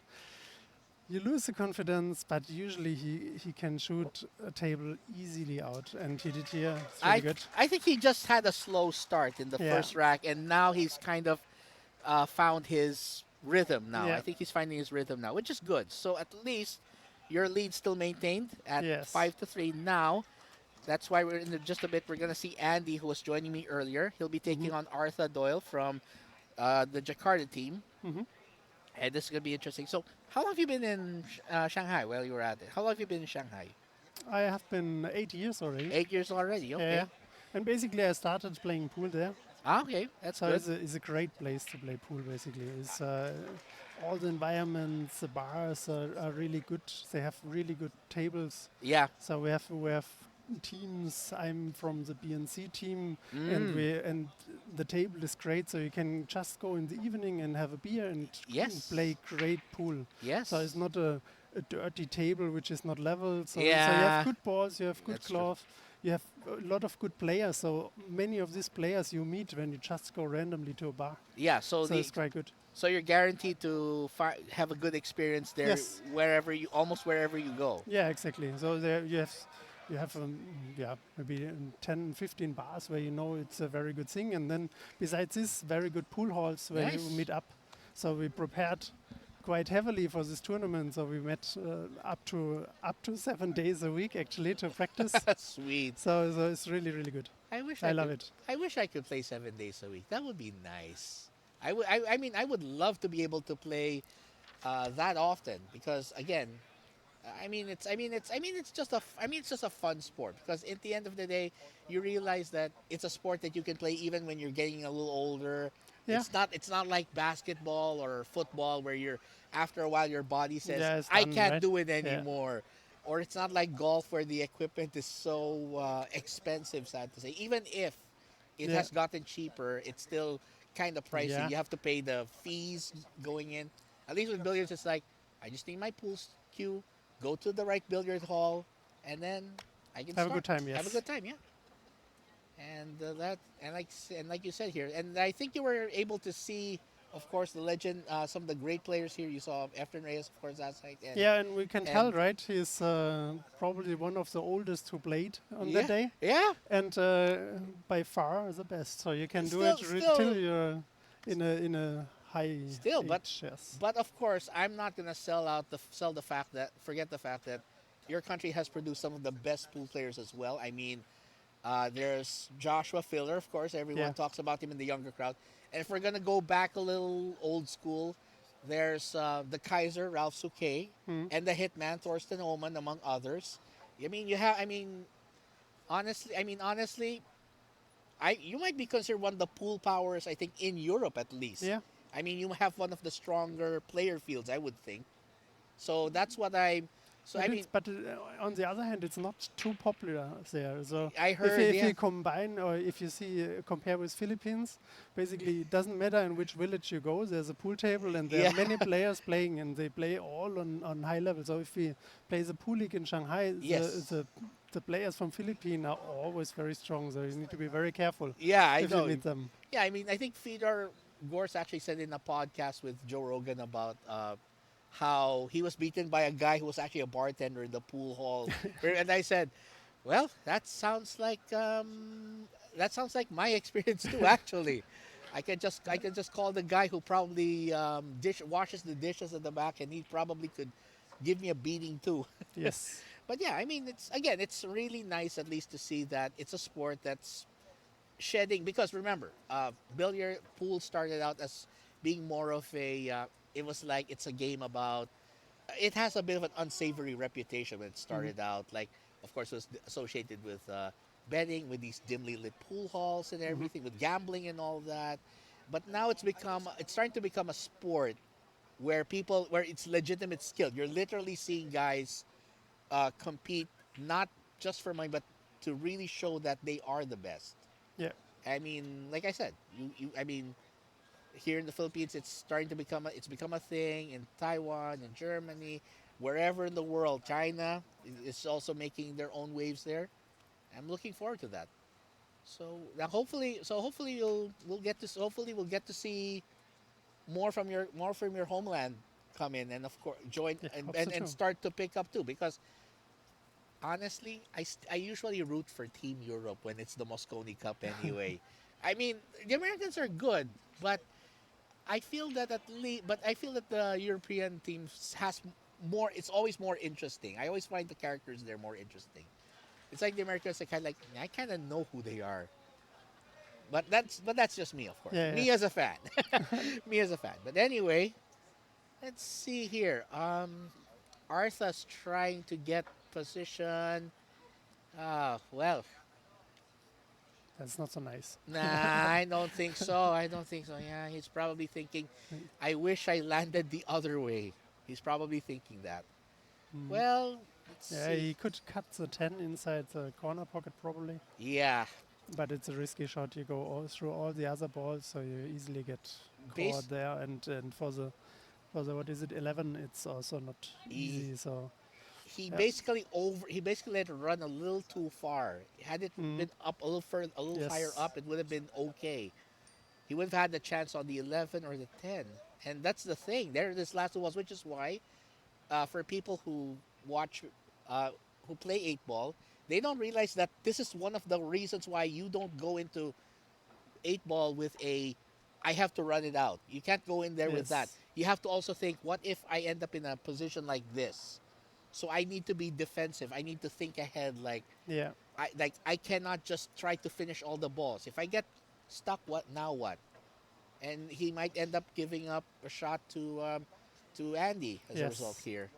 you lose the confidence. But usually he can shoot a table easily out, and he did here. It's really good. I think he just had a slow start in the Yeah. first rack, and now he's kind of found his rhythm now. Yeah. I think he's finding his rhythm now, which is good. So at least your lead still maintained at Yes. 5-3 now. That's why we're in just a bit. We're gonna see Andy, who was joining me earlier. He'll be taking on Arthur Doyle from the Jakarta team, Mhm. and this is gonna be interesting. So, how long have you been in Shanghai? While you were at it, how long have you been in Shanghai? I have been 8 years already. 8 years already. Okay. Yeah. And basically, I started playing pool there. Ah, okay, that's So good. it's a great place to play pool, basically. It's all the environments, the bars are really good. They have really good tables. Yeah. So we have teams. I'm from the BNC team, Mm. and the table is great. So you can just go in the evening and have a beer and Yes. play great pool. Yes. So it's not a dirty table which is not level. So you Yeah. have good balls, you have good That's true. glove, you have a lot of good players. So many of these players you meet when you just go randomly to a bar. Yeah. So So it's quite good. so you're guaranteed to have a good experience there Yes. almost wherever you go. Yeah, exactly. So there you have maybe 10, 15 bars where you know it's a very good thing, and then besides this, very good pool halls where Nice. you meet up. So we prepared quite heavily for this tournament. So we met up to 7 days a week actually to practice. Sweet. So it's really good. I wish I I love could, it. I wish I could play 7 days a week. That would be nice. I mean, I would love to be able to play that often, because again, it's just a fun sport, because at the end of the day, you realize that it's a sport that you can play even when you're getting a little older. Yeah. It's not like basketball or football where you're after a while your body says Yeah, it's I done, can't right? do it anymore. Or it's not like golf where the equipment is so expensive, sad to say. Even if it Yeah. has gotten cheaper, it's still kind of pricey. Yeah. You have to pay the fees going in. At least with billiards, it's like, I just need my pool cue, go to the right billiard hall, and then I can Have a start. good time, Have a yes. good time, yeah. And like you said here, and I think you were able to see, of course, the legend, some of the great players here. You saw Efren Reyes, of course, last night. And Yeah, and we can tell, and- right? He's probably one of the oldest who played on yeah, that day, yeah. and by far the best. So you can do Still- it still- till you're in a high Still, but- age, yes. But of course, I'm not gonna forget the fact that your country has produced some of the best pool players as well. I mean, there's Joshua Filler, of course. Everyone Yeah. talks about him in the younger crowd. And if we're gonna go back a little old school, there's the Kaiser Ralph Souquet Hmm. and the Hitman Thorsten Oman, among others. I mean, you have. Honestly, you might be considered one of the pool powers. I think in Europe at least. Yeah. I mean, you have one of the stronger player fields, I would think. So that's what I. So I But mean, it's- but on the other hand, it's not too popular there. So I heard. if yeah. you combine, or if you see compare with Philippines, basically it doesn't matter in which village you go. There's a pool table, and there Yeah. are many players playing, and they play all on high level. So if we play the pool league in Shanghai, Yes. the players from Philippines are always very strong. So you need to be very careful Yeah, I if know. you meet them. Yeah, I mean, I think Fedor Gorst actually said in a podcast with Joe Rogan about how he was beaten by a guy who was actually a bartender in the pool hall. And I said, well, that sounds like my experience too, actually. I can just call the guy who probably washes the dishes at the back, and he probably could give me a beating too. Yes. But yeah, I mean, it's really nice at least to see that it's a sport that's shedding, because remember, billiard pool started out as being more of a it was like it's a game about, it has a bit of an unsavory reputation when it Hmm. started out. Like, of course, it was associated with betting, with these dimly lit pool halls and Hmm. everything, with gambling and all that. But now it's starting to become a sport where where it's legitimate skill. You're literally seeing guys compete, not just for money, but to really show that they are the best. Yeah. I mean, like I said, I mean, here in the Philippines, it's starting to it's become a thing in Taiwan, in Germany, wherever in the world. China is also making their own waves there. I'm looking forward to that. So now, hopefully hopefully we'll get to see more from your homeland come in, and of course join, Yeah. Hope so and too. start to pick up too, because honestly, I usually root for Team Europe when it's the Mosconi Cup anyway. I mean, the Americans are good, but I feel that the European teams has more. It's always more interesting. I always find the characters there more interesting. It's like the Americans are kind of like, I kind of know who they are, but that's just me, of course. Yeah. Me as a fan, me as a fan. But anyway, let's see here. Artha's trying to get position. Well, That's not so nice. nah, I don't think so. I don't think so. Yeah, he's probably thinking, I wish I landed the other way. He's probably thinking that. Mm. Well, let's Yeah, see. he could cut the 10 inside the corner pocket probably, Yeah, but it's a risky shot. You go all through all the other balls, so you easily get base. caught there. And for the what is it 11? It's also not He, easy. So he yeah. basically over. He basically let it run a little too far. Had it Mm. been up a little further, a little higher Yes. up, it would have been okay. He would have had the chance on the 11 or the 10. And that's the thing. There, this last one was, which is why, for people who watch, uh, who play 8 ball, they don't realize that this is one of the reasons why you don't go into 8 ball with I have to run it out. You can't go in there with that. Yes. You have to also think, what if I end up in a position like this? So I need to be defensive. I need to think ahead. Yeah. I cannot just try to finish all the balls. If I get stuck, what now? What? And he might end up giving up a shot to Andy as a result Yes. here.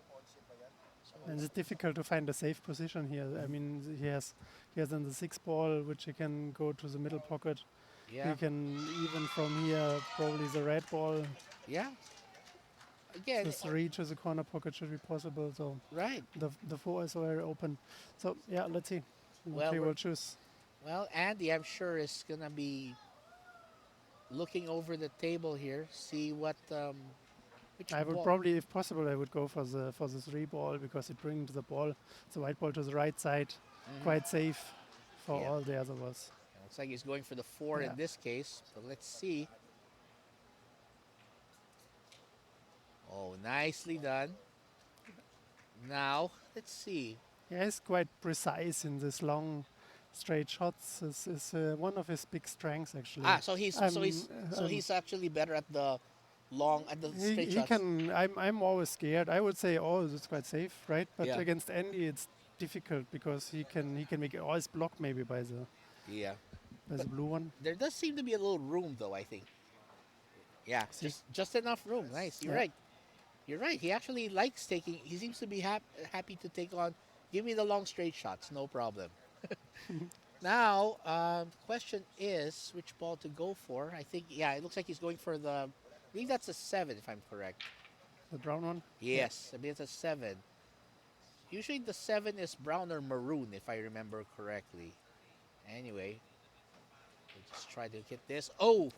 And it's difficult to find a safe position here. I mean, he has in the 6 ball, which he can go to the middle pocket. Yeah, He can even from here probably the red ball. yeah. Again, The 3 to the corner pocket should be possible. So right. the 4 is very open. So yeah, let's see what Well, he will choose. Andy, I'm sure is gonna be looking over the table here, see what which I would ball. probably, if possible, I would go for the 3 ball because it brings the white ball to the right side, Mhm. quite safe for Yeah, all the other balls. looks like he's going for the 4 Yeah. in this case. But let's see. Oh, nicely done. Now let's see. Yeah, he's quite precise in this long, straight shots. This is one of his big strengths, actually. Um, So um, he's actually better at the long at the straight he shots. can. I'm always scared. I would say, oh, it's quite safe, right? But Yeah, against Andy, it's difficult because he can make it always blocked maybe yeah. by But the blue one. there does seem to be a little room, though. I think. Yeah, See, just enough room. Nice. You're yeah, right. You're right. He actually likes taking. He seems to be happy to take on. Give me the long straight shots, no problem. Now, question is which ball to go for. I think it looks like he's going for the. I believe that's a 7, if I'm correct. the brown one. Yeah, Yes, I believe it's a 7. Usually the 7 is brown or maroon, if I remember correctly. Anyway, we'll just try to get this. Oh,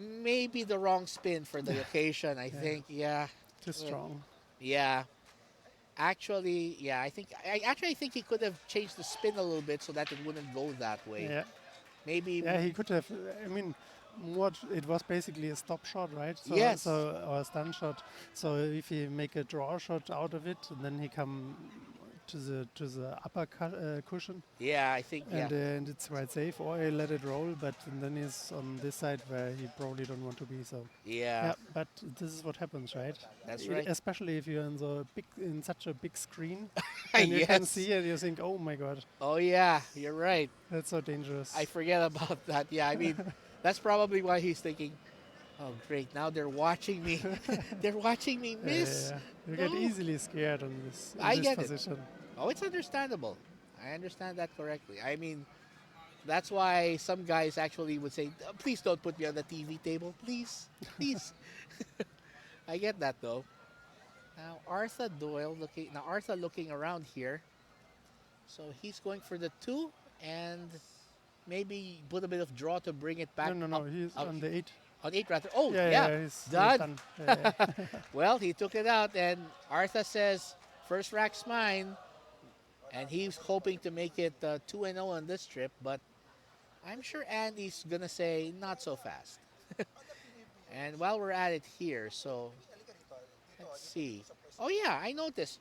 maybe the wrong spin for the occasion. I yeah, think. Yeah, too strong. yeah. Actually, yeah. I think he could have changed the spin a little bit so that it wouldn't go that way. Yeah, Maybe. yeah, he could have. I mean, what it was basically a stop shot, right? Yes. Or a stun shot. So if he make a draw shot out of it, then he come to the upper cushion, Yeah, I think, yeah. and it's quite safe. Or I let it roll, but then he's on this side where he probably don't want to be. So Yeah, yeah, but this is what happens, right? that's right. Especially if you're in such a big screen, and you can Yes. see it, you think, oh my god, Oh, yeah, you're right. that's so I dangerous. forget about that. Yeah, I mean, that's probably why he's thinking, oh, great, now they're watching me. They're watching me miss. Yeah, you get No, easily scared in I this get it. position. Oh, it's understandable. I understand that correctly. I mean, that's why some guys actually would say, please don't put me on the TV table. Please, please. I get that though. Now, Arthur looking around here. So he's going for the two and maybe put a bit of draw to bring it back No, he's up on the 8. on eight rather. Oh, Yeah, yeah, he's done. done. Yeah, yeah. Well, he took it out, and Arthur says, first rack's mine. And he's hoping to make it 2-0 on this trip, but I'm sure Andy's going to say, not so fast. And while we're at it here, so let's see. Oh, yeah, I noticed.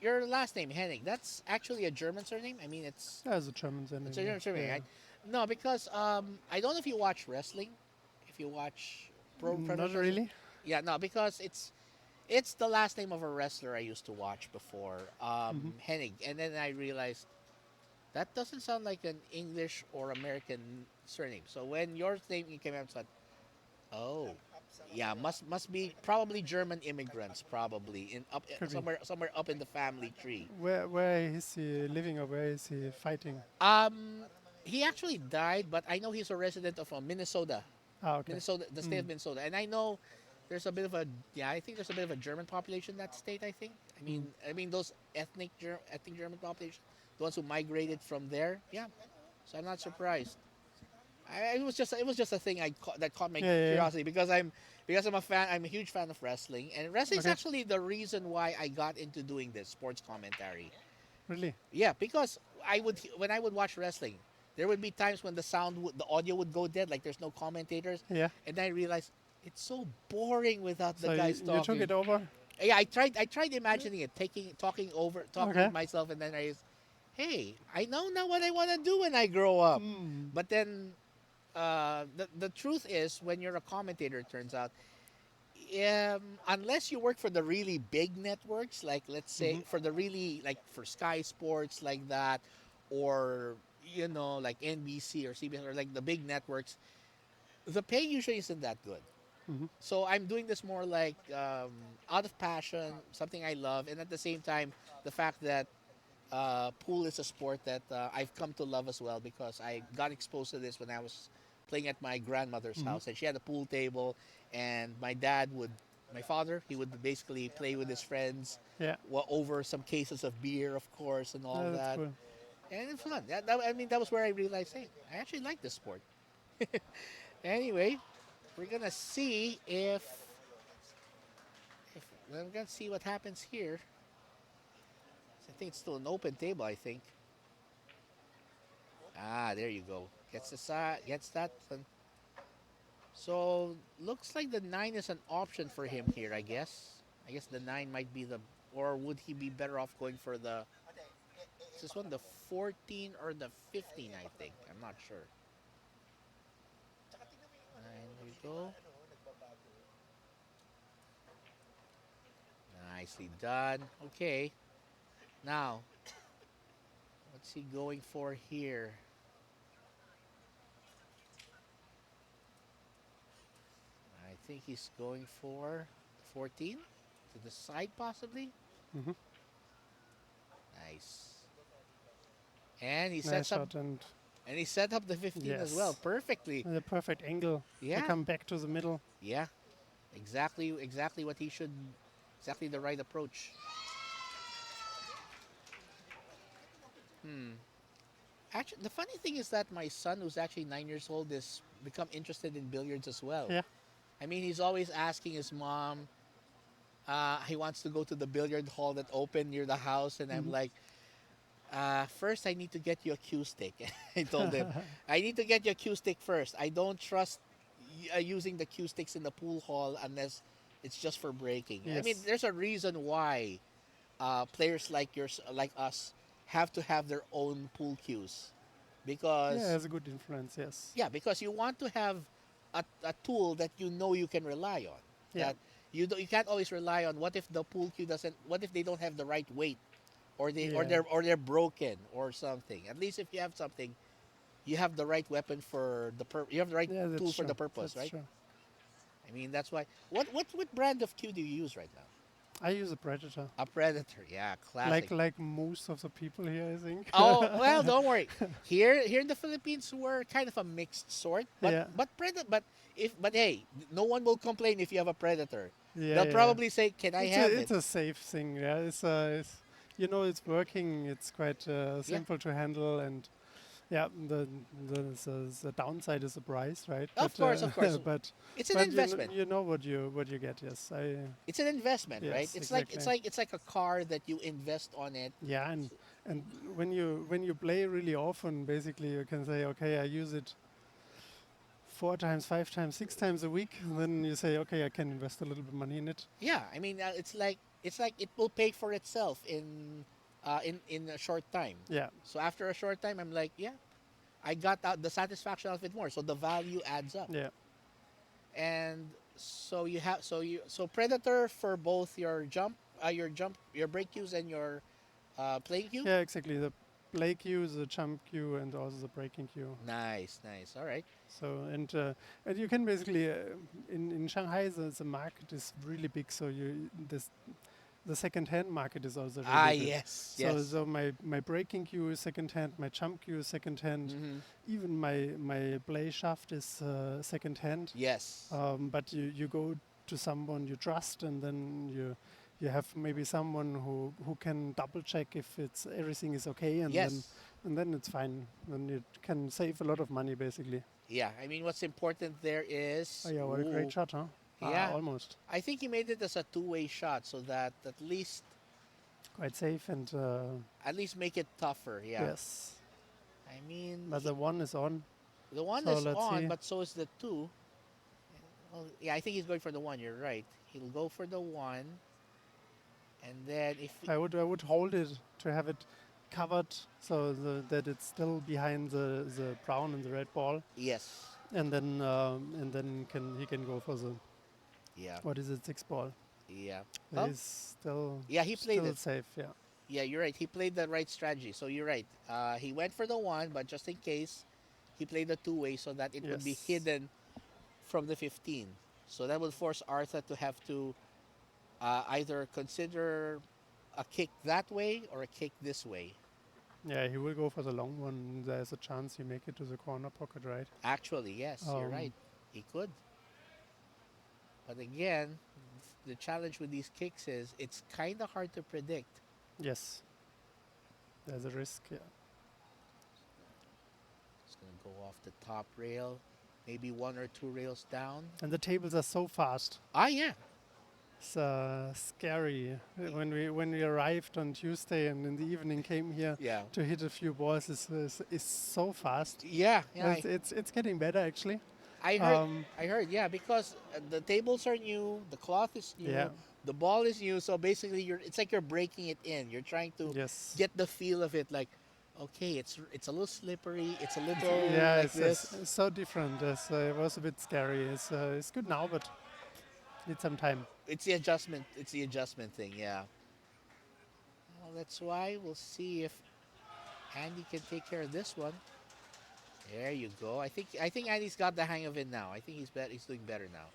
Your last name, Henning, that's actually a German surname? I mean, There's a German it's surname. a German surname, Yeah. right? No, because I don't know if you watch wrestling, if you watch professional Not wrestling. really. Yeah, no, because it's the last name of a wrestler I used to watch before, Hennig. And then I realized that doesn't sound like an English or American surname. So when your name came out, I said, oh, yeah, must be probably German immigrants, probably in up Could be. somewhere up in the family tree. Where is he living or where is he fighting? He actually died, but I know he's a resident of Minnesota. Ah, okay. Minnesota, the state of Minnesota, and I know there's a bit of a I think there's a bit of a German population in that state. I mean those ethnic German population, the ones who migrated from there. Yeah, so I'm not surprised. It was just a thing that caught my Yeah. curiosity because I'm a fan. I'm a huge fan of wrestling, and wrestling is Okay. actually the reason why I got into doing this sports commentary. Really? Yeah, because when I would watch wrestling, there would be times when the audio would go dead, like there's no commentators, Yeah. and I realized it's so boring without So the guys you talking. took it over? Yeah, I tried imagining it, talking Okay. to myself, and then I realized, hey, I know now what I want to do when I grow up. But then, the truth is, when you're a commentator, it turns out, unless you work for the really big networks, like let's say for the really like for Sky Sports like that, or like NBC or CBS or like the big networks, the pay usually isn't that good. So I'm doing this more like out of passion, something I love, and at the same time, the fact that pool is a sport that I've come to love as well because I got exposed to this when I was playing at my grandmother's house, and she had a pool table, and my father, he would basically play with his friends Yeah. over some cases of beer, of course, and all That's that, cool. and it's fun. I mean, that was where I realized, hey, I actually like this sport. Anyway, we're gonna see if we're gonna see what happens here. I think it's still an open table. I think. Ah, there you go. Gets the side. Gets that one. So looks like the 9 is an option for him here. I guess. I guess the 9 might be or would he be better off going for is this one the 14 or the 15? I think. I'm not sure. 9. There you go. Nicely done. Okay. Now, what's he going for here? I think he's going for 14 to the side, possibly. Mhm. Nice. And he Nice sets up shot and and he set up the 15 as well yes. perfectly. The perfect angle. Yeah. To come back to the middle. Yeah. Exactly what he should. Exactly the right approach. Actually, the funny thing is that my son, who's actually 9 years old, is become interested in billiards as well. Yeah. I mean, he's always asking his mom. He wants to go to the billiard hall that opened near the house, and I'm like, first I need to get you a cue stick. I told him, I need to get you a cue stick first. I don't trust using the cue sticks in the pool hall unless it's just for breaking. I mean, Yes. there's a reason why players like yours, like us, have to have their own pool cues, Yeah, it because has a good influence. Yes. yeah, because you want to have a tool that you know you can rely on. Yeah. That you can't always rely on. What if the pool cue doesn't? What if they don't have the right weight, or Yeah. they're broken or something? At least if you have something, you have the right weapon for you have the right Yeah, tool that's for the true. purpose, That's right? true. I mean, that's why. What brand of cue do you use right now? I use a Predator, A Predator, yeah, like classic. most of the people here, I think. Oh well, don't worry. Here in the Philippines, we're kind of a mixed sort, but Yeah. but hey, no one will complain if you have a Predator. Yeah, They'll yeah. probably say, "Can I It's have a it?" it's a safe thing. Yeah, it's you know it's working. It's quite Yeah, simple to handle, and yeah, the downside is the price, right? of course, of course. But It's an but investment. you know what you get. Yes, I It's an investment, right? yes exactly. It's like a car that you invest on it. Yeah, and when you play really often, basically you can say, okay, I use it 4 times, 5 times, 6 times a week. And then you say, okay, I can invest a little bit money in it. Yeah, I mean, it's like it will pay for itself in a short time. Yeah, So after a short time, I'm like, yeah, I got out the satisfaction of it more. So the value adds up. yeah, And so you have so Predator for both your break cues and your playing cue. yeah, exactly. The play queue, the jump queue, and also the breaking queue. Nice, nice. All right. So and you can basically in Shanghai the market is really big. So the second hand market is also Ah, really big. yes, So yes. so my breaking queue is second hand, my jump queue is second hand, Mm-hmm. even my play shaft is second hand. Yes, But you go to someone you trust, and then you have maybe someone who can double check if it's everything is okay, yes. and then it's fine. Then you can save a lot of money basically. Yeah. I mean, what's important there Oh is, yeah, what a great ooh, shot, huh? yeah. Almost I think he made it as a two-way shot, so that quite safe and at least make it tougher. Yeah. yes. I mean, But the one is on, the one so is let's on, see. but so is the two. Well, yeah, I think he's going for the one. You're right. He'll go for the one, and then if I would hold it to have it covered so that it's still behind the brown and the red ball, yes, and then he can go for the yeah, what is it, six ball. yeah. Well, He's still yeah, he played it. safe. Yeah. Yeah, you're right. He played the right strategy. So you're right. He went for the one, but just in case, he played the two-way so that it would be Yes. hidden from the 15. So that would force Arthur to have to either consider a kick that way or a kick this way. Yeah, he will go for the long one. There's a chance he make it to the corner pocket, right? Actually, yes, you're right. Um, He could. But again, the challenge with these kicks is it's kind of hard to predict. yes. There's a risk. Yeah. It's going to go off the top rail, maybe one or two rails down. And the tables are so fast. Ah, yeah. It's scary. When we arrived on Tuesday and in the evening came here Yeah. to hit a few balls is so fast. Yeah, yeah. It's getting better actually. I heard. I heard. Yeah, because the tables are new, the cloth is new, Yeah. the ball is new. So basically, it's like you're breaking it in. You're trying to Yes. get the feel of it. Like, okay, it's a little slippery. It's a little Yeah, like this. it's so different. It was a bit scary. It's good now, but need some time. It's the adjustment. It's the adjustment thing. Yeah. Well, that's why we'll see if Andy can take care of this one. There you go. I think Andy's got the hang of it now. I think he's doing better now.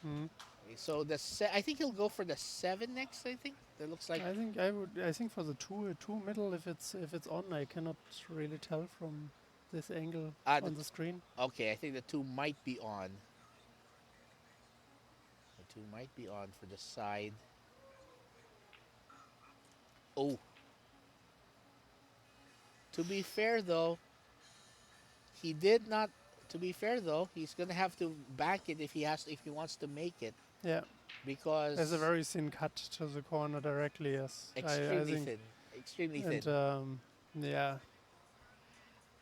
Mm. Okay, so I think he'll go for the 7 next. I think that looks like I think for the two middle, if it's on, I cannot really tell from this angle on the screen. okay. I think the 2 might be on. The 2 might be on for the side. Oh. To be fair though, he did not. To be fair though, he's gonna have to back it if he wants to make it, Yeah, because there's a very thin cut to the corner directly. Yes, I extremely think, thin, extremely and thin. yeah,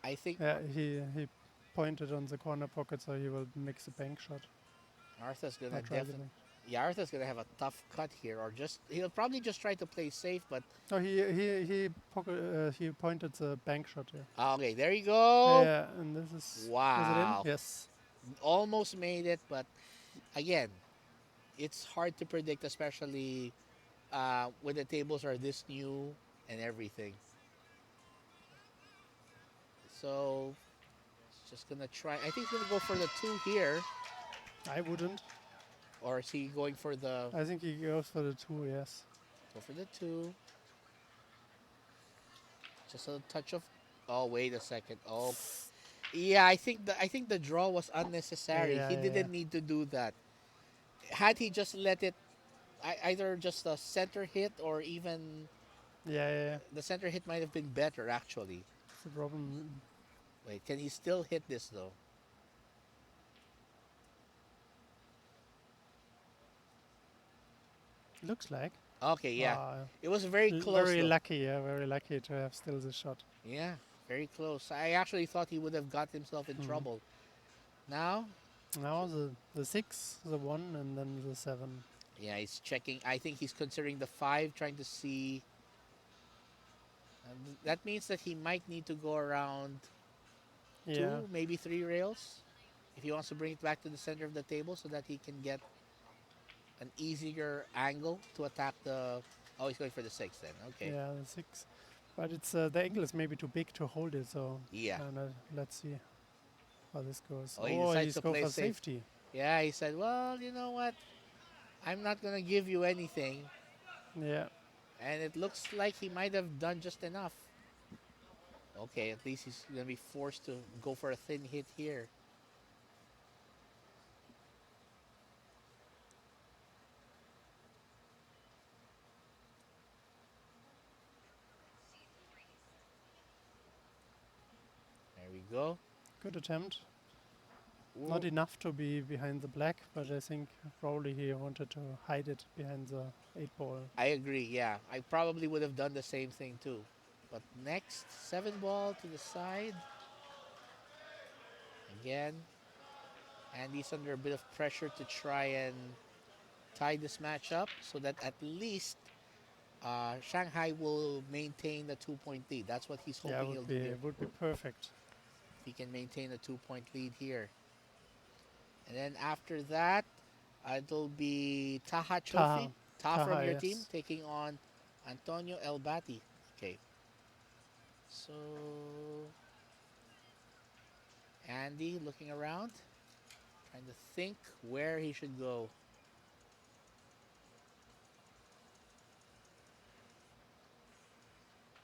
I think yeah, he pointed on the corner pocket, so he will mix a bank shot. Arthur's gonna Or try the definitely. bank. Yeah, Arthur's gonna have a tough cut here, or just he'll probably just try to play safe. But Oh, he pointed the bank shot here. okay, there you go. Yeah, and this is it in? Wow, Yes. almost made it, but again, it's hard to predict, especially when the tables are this new and everything. So just gonna try. I think he's gonna go for the two here, I wouldn't. or is he going for the I think he goes for the two. Yes. go for the two? Just a touch of. Oh, wait a second. Oh, yeah. I think the draw was unnecessary. Yeah, He yeah, didn't need to do that. Had he just let it, either just a center hit or even yeah, yeah, yeah. the center hit might have been better actually. It's a problem. Wait, can he still hit this though? Looks like. Okay, yeah. Uh, It was very close very though. lucky. Yeah, very lucky to have still the shot. Yeah, very close. I actually thought he would have got himself in Mhm. trouble. Now, Now the six, the one, and then the seven. yeah, he's checking. I think he's considering the five, trying to see. That means that he might need to go around Yeah, two, maybe three rails, if he wants to bring it back to the center of the table so that he can get an easier angle to attack the. Oh, he's going for the six then. Okay. yeah, the six. But it's the angle is maybe too big to hold it. So Yeah. let's see how this goes. Oh, he Oh, decides he's to go play for safe. safety. Yeah, he said, well, you know what? I'm not going to give you anything. Yeah, And it looks like he might have done just enough. Okay, at least he's going to be forced to go for a thin hit here. There we go. good attempt. Ooh, Not enough to be behind the black, but I think probably he wanted to hide it behind the eight ball. I agree, yeah. I probably would have done the same thing too. But next, seven ball to the side. Again. And he's under a bit of pressure to try and tie this match up so that at least Shanghai will maintain the 2 point lead. That's what he's Yeah, hoping he'll do here. would be perfect. If he can maintain a 2 point lead here. And then after that, it'll be Taha Taha, Chofi, Taha from Taha, your team, yes. taking on Antonio Elbati. Okay. So Andy looking around, trying to think where he should go.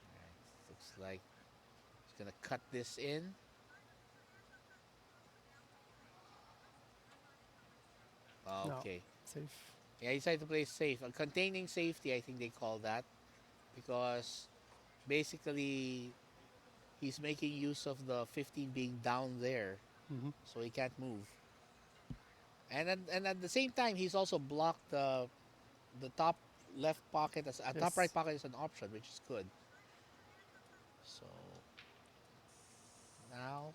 Alright, looks like he's gonna cut this in. No, Okay. safe. Yeah, he decided to play safe. Containing safety, I think they call that. Because basically he's making use of the 15 being down there. Hmm. So he can't move. And at the same time, he's also blocked the top left pocket, as top right Yes. pocket is an option, which is good. So now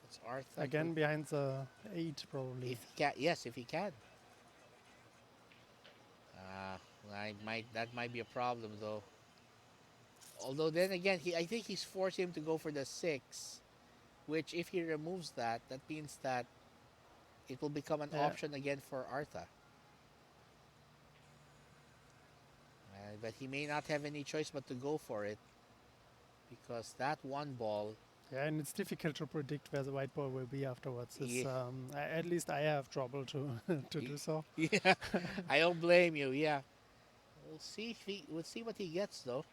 it's Arthur. Again behind the eight probably. If he can, yes, if he can. Uh, that might be a problem though. Although then again, I think he's forced him to go for the six, which if he removes that, that means that it will become an Yeah, option again for Artha. But he may not have any choice but to go for it because that one ball. yeah, and it's difficult to predict where the white ball will be afterwards. It's, Yeah, at least I have trouble to to do so. yeah, I don't blame you. Yeah, we'll see what he gets though.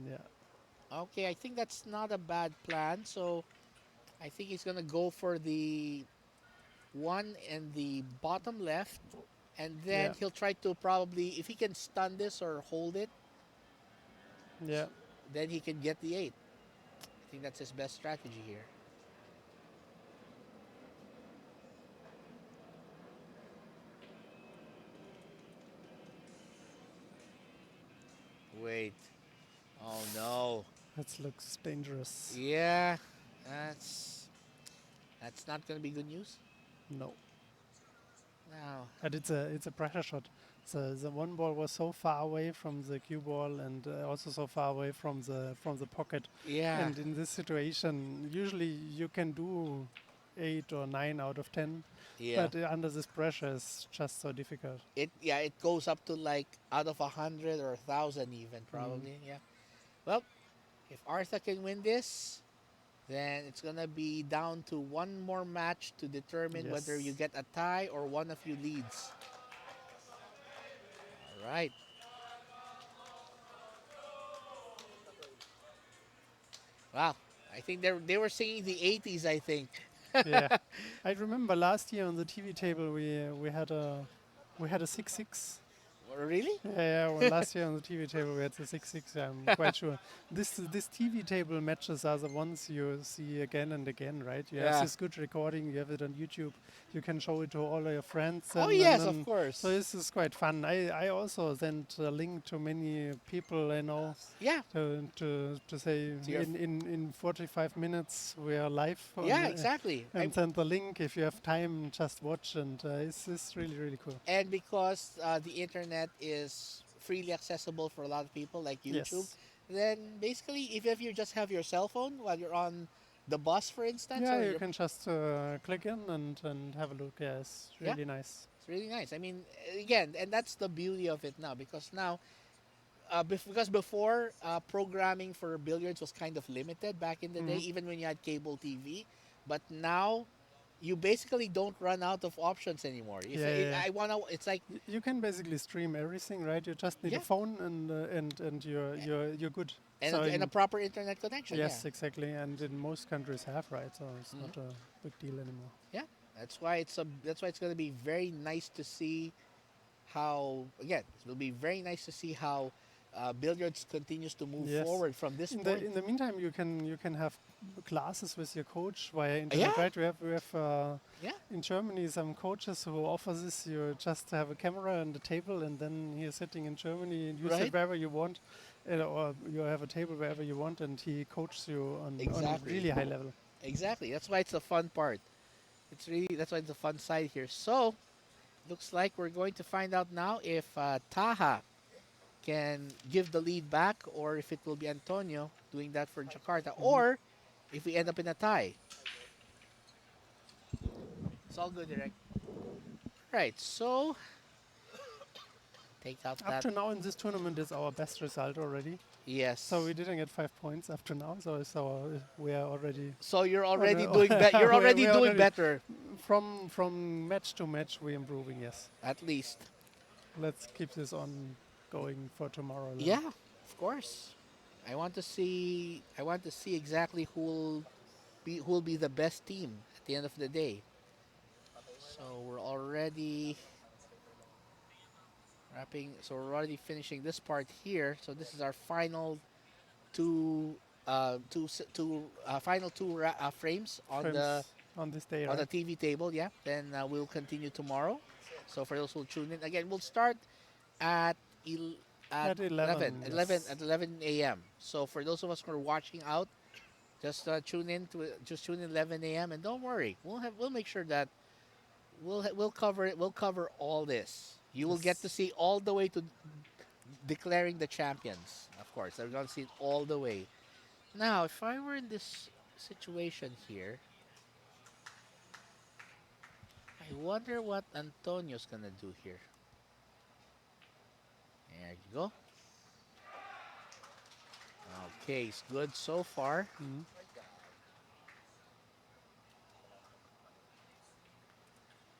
Yeah, Okay, I think that's not a bad plan. So I think he's gonna go for the one in the bottom left, and then yeah, he'll try to probably, if he can stun this or hold it, yeah. then he can get the eight. I think that's his best strategy here. Wait. Oh no. That looks dangerous. Yeah, that's that's not gonna be good news. No. Now, But it's a pressure shot. The one ball was so far away from the cue ball and also so far away from the pocket. yeah, And in this situation, usually you can do 8 or 9 out of 10, yeah. but under this pressure, it's just so difficult. It goes up to like out of 100 or 1,000 even Mm. probably. Yeah. Well, if Artha can win this, then it's gonna be down to one more match to determine whether you Yes. get a tie or one of you leads. All right. Wow. I think they were singing the 80s. I think. Yeah, I remember last year on the TV table we had a 6-6. Really? Yeah, yeah. Well, last year on the TV table we had the 6-6. I'm quite sure. This TV table matches are the ones you see again and again, right? You have Yeah. this good recording. You have it on YouTube. You can show it to all of your friends, Oh and yes, of then so course. this is quite fun. I also sent a link to many people I know Yeah. to say To your in 45 minutes we are live yeah, exactly. and send the link if you have time. Just watch, and it's really cool. And because the internet is freely accessible for a lot of people, like YouTube, Yes. then basically, if you just have your cell phone while you're on the bus, for instance, Yeah, or you you're can just click in and have a look. Yeah, it's yeah, really nice. it's really nice. I mean, again, and that's the beauty of it now because now, because before programming for billiards was kind of limited back in the day, Hmm. even when you had cable TV, but now you basically don't run out of options anymore. If Yeah, yeah, yeah. I wanna, it's like You can basically stream everything, right? You just need a yeah, phone and you're good. and So and a in proper internet connection. Yeah. yes, exactly. And in most countries have, right? So it's Mhm. not a big deal anymore. Yeah, that's why it's going to be very nice to see how again it will be very nice to see how billiards continues to move Yes. forward from this In the point. in the meantime, you can have classes with your coach via Yeah, internet, right? We have yeah, in Germany some coaches who offer this. You just have a camera and a table, and then you're sitting in Germany and use it right, wherever you want, or you have a table wherever you want, and he coaches you on exactly, really high level. exactly. That's why it's the fun part. It's really that's why it's the fun side here. So looks like we're going to find out now if Taha can give the lead back, or if it will be Antonio doing that for Jakarta, Hmm. or if we end up in a tie. It's all good, direct. Right. So take out Up that. to now in this tournament is our best result already. So Yes. we didn't get 5 points up to now. So we are already So you're on. already doing better. You're already We are doing already better, from match to match we're improving. Yes. at least. Let's keep this on going for tomorrow then. Yeah, of course. I want to see. I want to see exactly who will be the best team at the end of the day. So we're already wrapping. So we're already finishing this part here. So this is our final two, final two frames Frames on this day, on the right? TV table. Yeah. Then we'll continue tomorrow. So for those who tune in again, we'll start at el- at At 11, 11, 11 yes. at 11 a.m. So for those of us who are watching out, just tune in 11 a.m. and don't worry, we'll make sure that we'll cover it. We'll cover all this. You will get to Yes. see all the way to declaring the champions. Of course, we're gonna see it all the way. Now, if I were in this situation here, I wonder what Antonio's gonna do here. There you go. Okay, it's good so far. Mhm.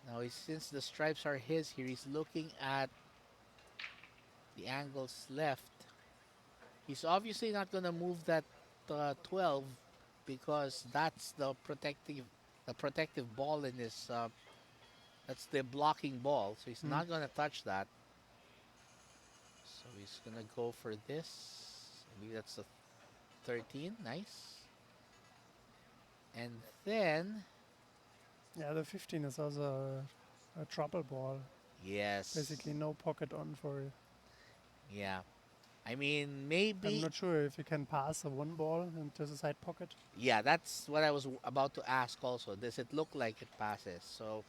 Now, since the stripes are his here, he's looking at the angles left. He's obviously not going to move that 12 because that's the protective ball in his that's the blocking ball. So he's Mhm. not going to touch that. So he's going to go for this. Maybe that's the 13. Nice. And then Yeah, the 15 is also a trouble ball. yes. Basically, no pocket on for it. Yeah. I mean, I'm maybe not sure if you can pass a one ball into the side pocket. yeah, that's what I was about to ask also. Does it look like it passes? So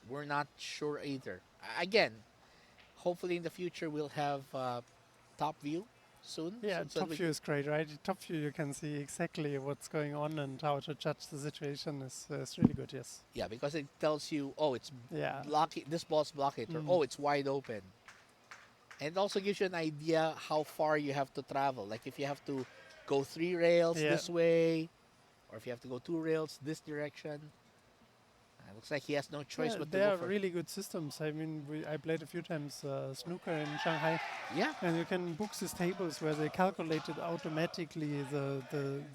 we're not sure either. Again, hopefully in the future we'll have top view soon. Yeah, So top view is great, right? Top view, you can see exactly what's going on and how to judge the situation is really good. Yes. yeah, because it tells you, oh, it's Yeah. blocking, this ball's blocking it, or Mm. oh, it's wide open. And it also gives you an idea how far you have to travel. Like if you have to go 3 rails Yeah. this way, or if you have to go 2 rails this direction. Looks like he has no choice Yeah, but to they go are for. really good systems. I mean, I played a few times snooker in Shanghai, Yeah. and you can book these tables where they calculated automatically the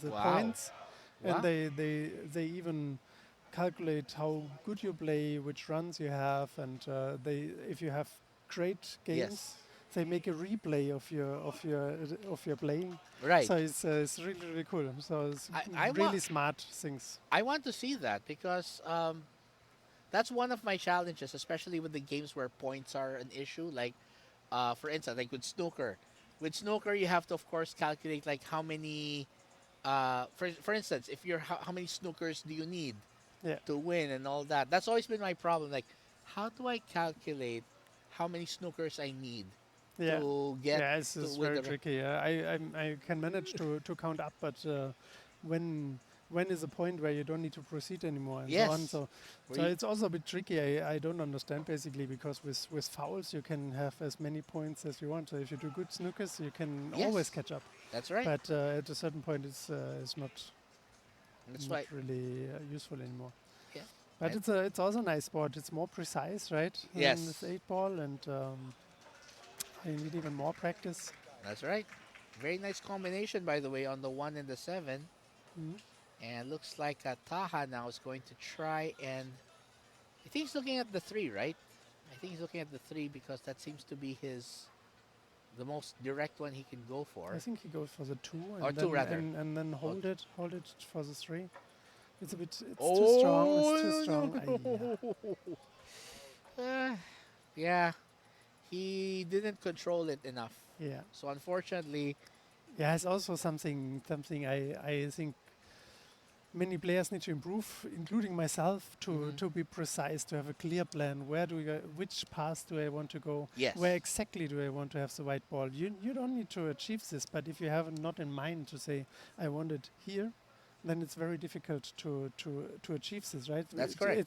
Wow. points, and Wow. they even calculate how good you play, which runs you have, and they if you have great games, Yes. they make a replay of your playing. Right. So it's really really cool. So it's I really want smart things. I want to see that because that's one of my challenges, especially with the games where points are an issue. Like, for instance, like with snooker. With snooker, you have to, of course, calculate like how many. For instance, if you're how many snookers do you need Yeah. to win and all that? That's always been my problem. Like, how do I calculate how many snookers I need Yeah, to get yeah, it's to is win very the? tricky. I can manage to count up, but when when is a point where you don't need to proceed anymore and so on. Yes. So Where so you, it's also a bit tricky. I don't understand basically because with fouls you can have as many points as you want. So if you do good snookers, you can always yes, catch up. that's right. But at a certain point, it's That's not why. really useful anymore. Yeah. But And it's also a nice sport. It's more precise, right? Than this yes, 8 ball, and you need even more practice. that's right. Very nice combination, by the way, on the 1 and the 7. Mhm. And looks like Taha now is going to try and. I think he's looking at the 3, right? I think he's looking at the 3 because that seems to be the most direct one he can go I for. think he goes for the two Or and 2 rather. then hold it for the three. It's too strong. It's too strong. Yeah. Oh, yeah, he didn't control it enough. Yeah. So unfortunately, Yeah. It's also something I think many players need to improve, including myself, mhm, to be precise, to have a clear plan. Which path do I want to go? yes, Where exactly do I want to have the white ball? You don't need to achieve this, but if you have not in mind to say I want it here, then it's very difficult to achieve this, right? that's correct.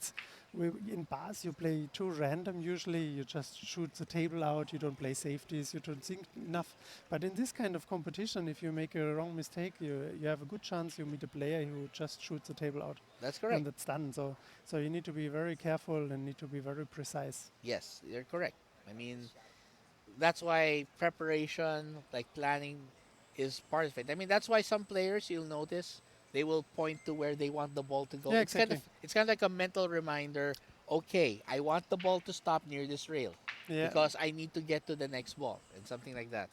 In bars you play too random. Usually you just shoot the table out. You don't play safeties. You don't think enough. But in this kind of competition, if you make a wrong mistake, you have a good chance you meet a player who just shoots the table out, That's and correct. that's done. So you need to be very careful and need to be very precise. Yes, you're correct. I mean, that's why preparation, like planning, is part of it. I mean, that's why some players you'll notice they will point to where they want the ball to go. Yeah, exactly. It's kind of like a mental reminder. Okay, I want the ball to stop near this rail Yeah. because I need to get to the next ball and something like that.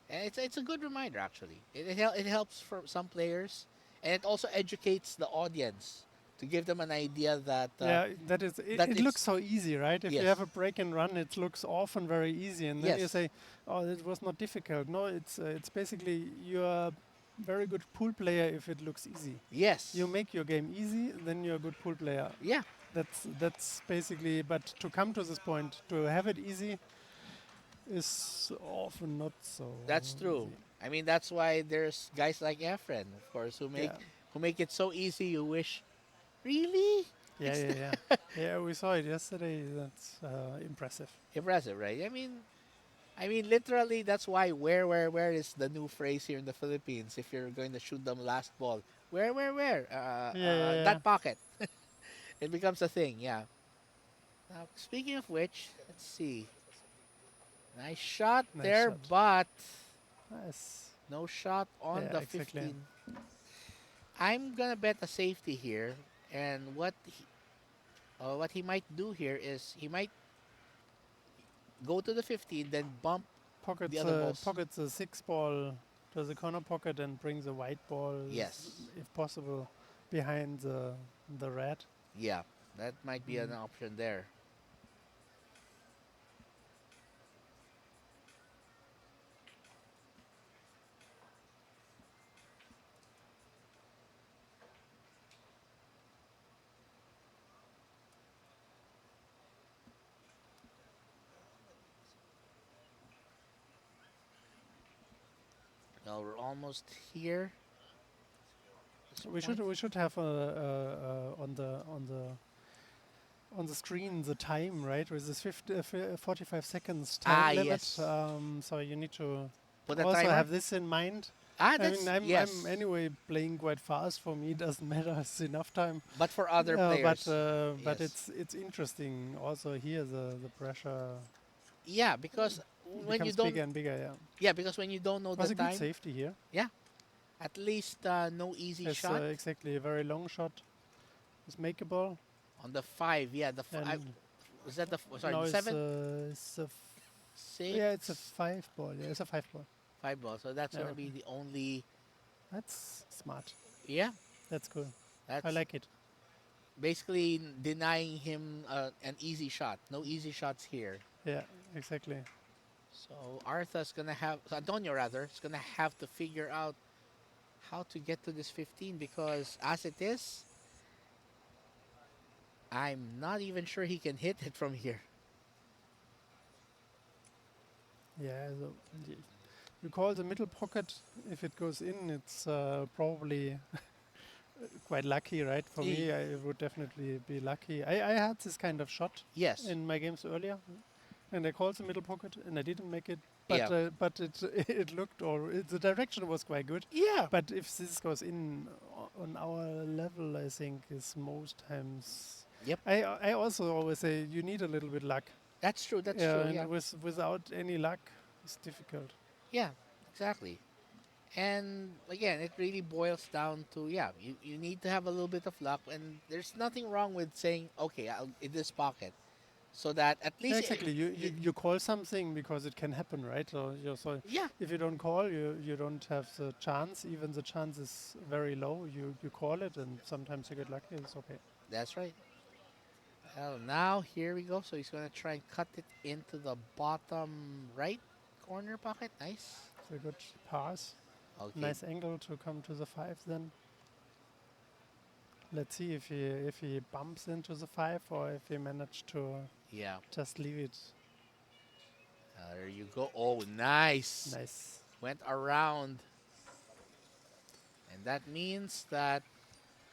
And it's a good reminder actually. It helps for some players, and it also educates the audience to give them an idea that Yeah, that is. It, that it looks it's so easy, right? If you yes, have a break and run, it looks often very easy, and then you yes, say, "Oh, it was not difficult." No, it's basically you're a very good pool player if it looks easy. yes, You make your game easy, then you're a good pool player. yeah. That's basically. But to come to this point, to have it easy, is often not so That's true. easy. I mean, that's why there's guys like Efren, of course, Yeah, who make it so easy. You wish, really? yeah, It's yeah, yeah. Yeah, we saw it yesterday. That's impressive. impressive, right? I mean, literally, that's why where is the new phrase here in the Philippines. If you're going to shoot them last ball, where? Yeah, yeah, yeah. That pocket. It becomes a thing. Yeah. Now, speaking of which, let's see. Nice shot Nice there, shot. but Nice. no shot on Yeah, the exactly. 15. I'm gonna bet a safety here, and what he might do here is he might go to the 15, then bump the other balls. Pockets a 6 ball to the corner pocket and brings a white ball, Yes, if possible, behind the red. yeah, that might be an Mm. option there. Oh, we're almost here. This point. We should have on the screen the time, right? With this 45 seconds Ah, time limit. yes. So you need to Put a also timer. have this in mind. Ah, I mean, that's I'm yes. anyway playing quite fast. For me, it doesn't matter. It's enough time. But for other players, But yes. it's interesting. Also here, the pressure Yeah, because when you becomes don't, bigger and bigger. Yeah, yeah, because when you don't know the was a good time, safety here. yeah, at least no easy It's shot exactly a very long shot. It's makeable. on the 5. Yeah, the And was that the sorry now the 7, it's a 6, yeah, it's a 5 ball. Yeah, it's a 5 ball. 5 ball. So that's Yeah, gonna okay. be the only. That's smart. Yeah, That's cool. I that's like it. basically denying him an easy shot. No easy shots here. Yeah, exactly. So Artha's gonna have Antonio rather is gonna have to figure out how to get to this 15 because as it is, I'm not even sure he can hit it from here. Yeah, so you call the middle pocket. If it goes in, it's probably quite lucky, right? For E- me, I would definitely be lucky. I had this kind of shot Yes. in my games earlier, and I called the middle pocket, and I didn't make it. Yeah. But it it looked the direction was quite good. Yeah. But if this goes in on our level, I think is most times. Yep. I also always say you need a little bit luck. That's true. That's Yeah, true. and Yeah. without any luck, it's difficult. Yeah. Exactly. And again, it really boils down to you need to have a little bit of luck, and there's nothing wrong with saying okay, I'll in this pocket, so that at Yeah, least exactly. You call something because it can happen, right? So yeah, if you don't call, you don't have the chance. Even the chance is very low. You call it, and sometimes you get lucky. It's okay. that's right. Well, now here we go. So he's gonna try and cut it into the bottom right corner pocket. Nice. It's a good pass. Okay. Nice angle to come to the 5. Then let's see if he bumps into the 5 or if he managed to Yeah. just leave it. There you go. Oh, nice. Nice. Went around. And that means that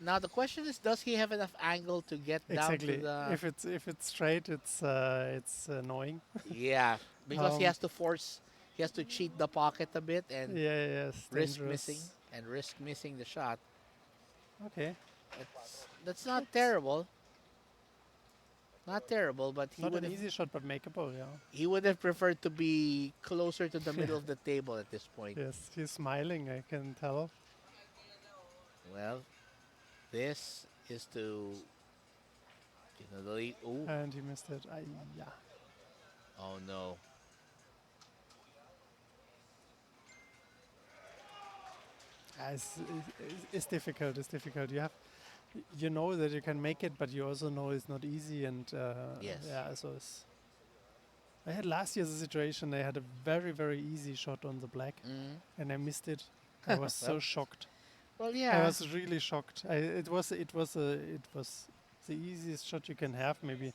now the question is, does he have enough angle to get down Exactly. to the If it's straight, it's annoying. yeah, because he Um, has to force, he has to cheat the pocket a bit and Yes. risk Dangerous. missing and risk missing the shot. Okay. That's not terrible. Not terrible, but Not an easy shot, but makeable. Yeah. he would have preferred to be closer to the middle of the table at this point. Yes. He's smiling. I can tell. Well, this is to the lead. Oh, And he missed it. Yeah. oh no. It's difficult. It's difficult. You know that you can make it, but you also know it's not easy. And Yes. yeah, so I had last year's situation. I had a very very easy shot on the black, Mm. and I missed it. I was so Well, shocked. Well, I yeah. was really shocked. It was the easiest shot you can have. Maybe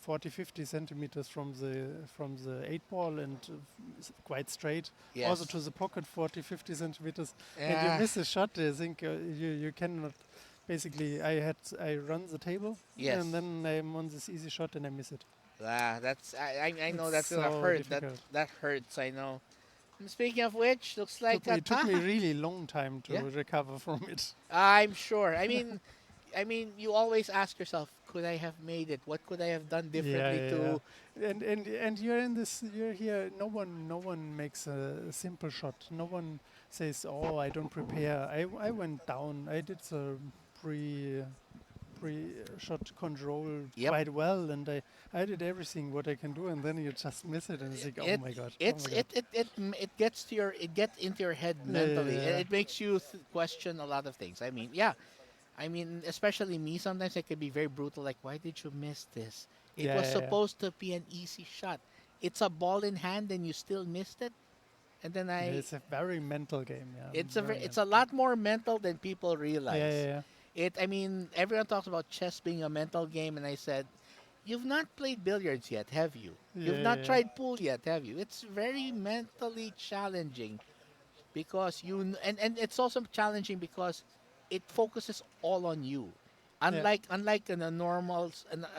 40, 50 centimeters from the 8 ball and quite straight. Yes. Also to the pocket, 40, 50 centimeters. And Yeah. you miss a shot. I think you cannot. Basically, I run the table, Yes. and then I'm on this easy shot and I miss it. That's I know It's that's gonna so hurt. difficult. That hurts. I know. And speaking of which, looks like It took me really long time to Yeah. recover from it. I'm sure. I mean, you always ask yourself, could I have made it? What could I have done differently to? And you're in this. You're here. No one makes a simple shot. No one says, "Oh, I don't prepare." I went down. I did the pre shot control Yep. quite well, and I did everything what I can do, and then you just miss it, and it's like, oh It my god. it's oh my god. it gets to your it gets into your head Yeah, mentally, yeah, and yeah. it makes you question a lot of things. I mean, yeah. I mean, especially me, sometimes I can be very brutal. Like, why did you miss this? It Yeah, was yeah, yeah. supposed to be an easy shot. It's a ball in hand, and you still missed it. And then It's a very mental game. Yeah. it's a very it's a mental. lot more mental than people realize. Yeah, yeah, yeah. I mean, everyone talks about chess being a mental game, and I said, you've not played billiards yet, have you? Yeah, You've yeah, not yeah. tried pool yet, have you? It's very mentally challenging because and it's also challenging because it focuses all on you. Yeah, Unlike in a normal,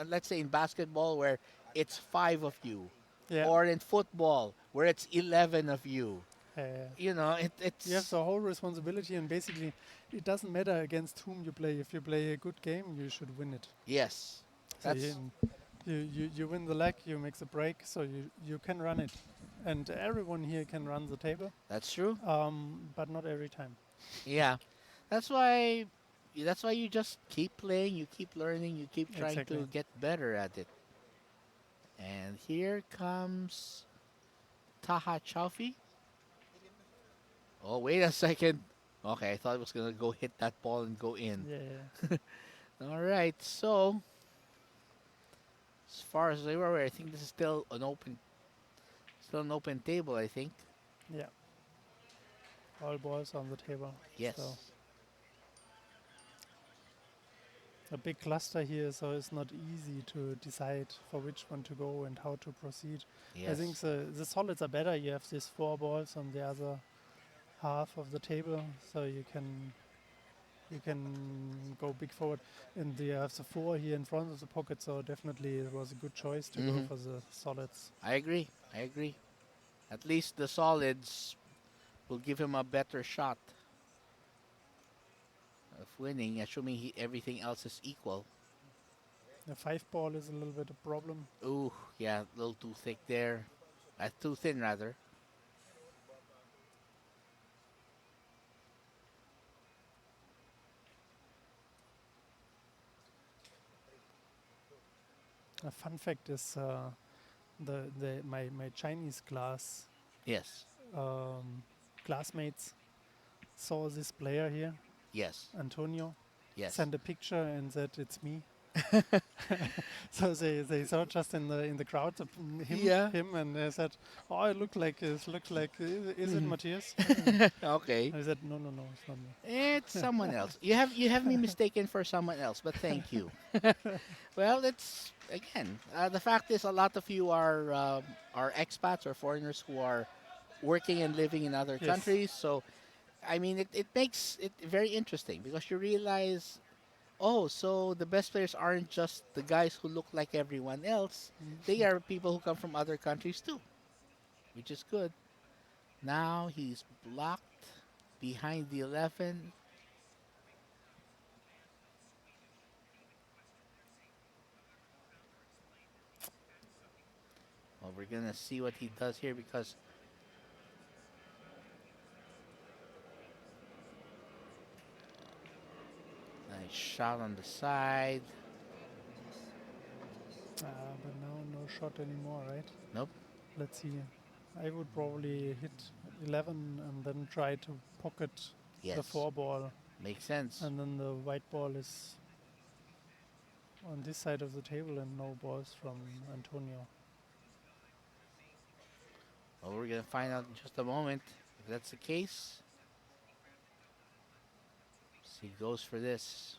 let's say in basketball where it's five of you, yeah, or in football where it's 11 of you. yeah. You know, You have it's the whole responsibility, and basically, it doesn't matter against whom you play. If you play a good game, you should win it. yes, So that's you win the leg, you make the break, so you can run it, and everyone here can run the table, that's true. but not every time. Yeah, that's why you just keep playing, you keep learning, you keep trying Exactly. to get better at it. And here comes Taha Chaufi. Oh, wait a second. Okay, I thought it was gonna go hit that ball and go in. Yeah, All right, so as far as I were aware, I think this is still an open table. I think. yeah. All balls on the table. So Yes. a big cluster here, so it's not easy to decide for which one to go and how to proceed. I think Yes. the solids are better. You have these four balls on the other half of the table, so you can go big forward. And you have the four here in front of the pocket, so definitely it was a good choice to go Hmm. for the solids. I agree. I agree. At least the solids will give him a better shot of winning, assuming everything else is equal. The five ball is a little bit a problem. Ooh, yeah, a little too thick there. Too thin, rather. A fun fact is the my Chinese Yes. um, classmates saw this player here, Yes. Antonio, Yes. sent a picture and said it's me. So they saw just in the crowd Yeah. him and they said, "Oh, it looks like is it Mhm. Matthias?" Okay. I said, "No, it's not me." It's someone else. You have me mistaken for someone else, but thank you. Well, it's again. The fact is, a lot of you are expats or foreigners who are working and living in other Yes. countries. So, I mean, it makes it very interesting because you realize, oh, so the best players aren't just the guys who look like everyone else. They are people who come from other countries too, which is good. Now he's blocked behind the 11. Well, we're gonna see what he does here because nice shot on the side. But now no shot anymore, right? Nope. Let's see. I would probably hit 11 and then try to pocket the Yes, four ball, makes sense. and then the white ball is on this side of the table and no balls from Antonio. Well, we're gonna find out in just a moment if that's the case. So he goes for this.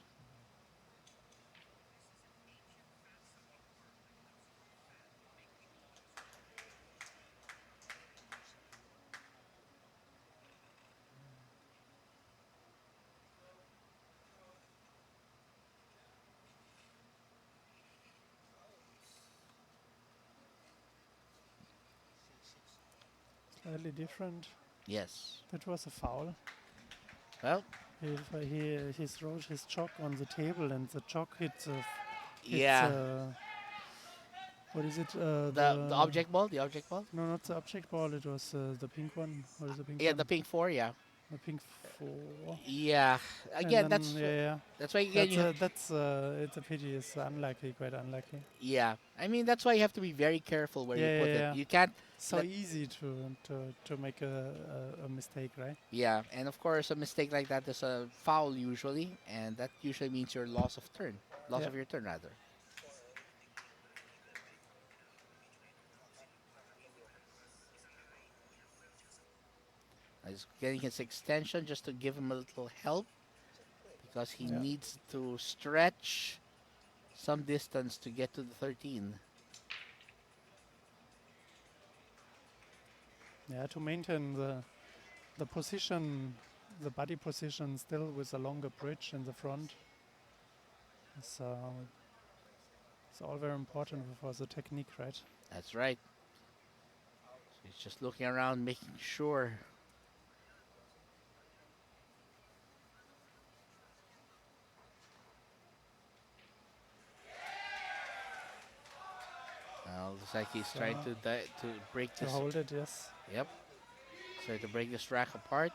Slightly different. Yes. That was a foul. Well, He throws his chalk on the table and the chalk hits yeah. what is it? The object ball, the object ball. No, not the object ball. It was the pink one. What is the pink Yeah, the one? pink four. Yeah. The pink four. Yeah. And Again, then yeah, that's why again you that's it's a pity. It's unlucky, quite unlucky. yeah. I mean that's why you have to be very careful where you Yeah, put yeah, it. yeah. You can't So let easy to make a mistake, right? yeah, and of course a mistake like that is a foul usually, and that usually means your loss Yeah. of your turn rather. He's getting his extension just to give him a little help because he Yeah. needs to stretch some distance to get to the 13. Yeah, to maintain the position, the body position still with a longer bridge in the front. So it's all very important for the technique, right? That's right. So he's just looking around, making sure. Looks like he's trying So to break to this. hold it, yes. Yep. Trying to break this rack apart.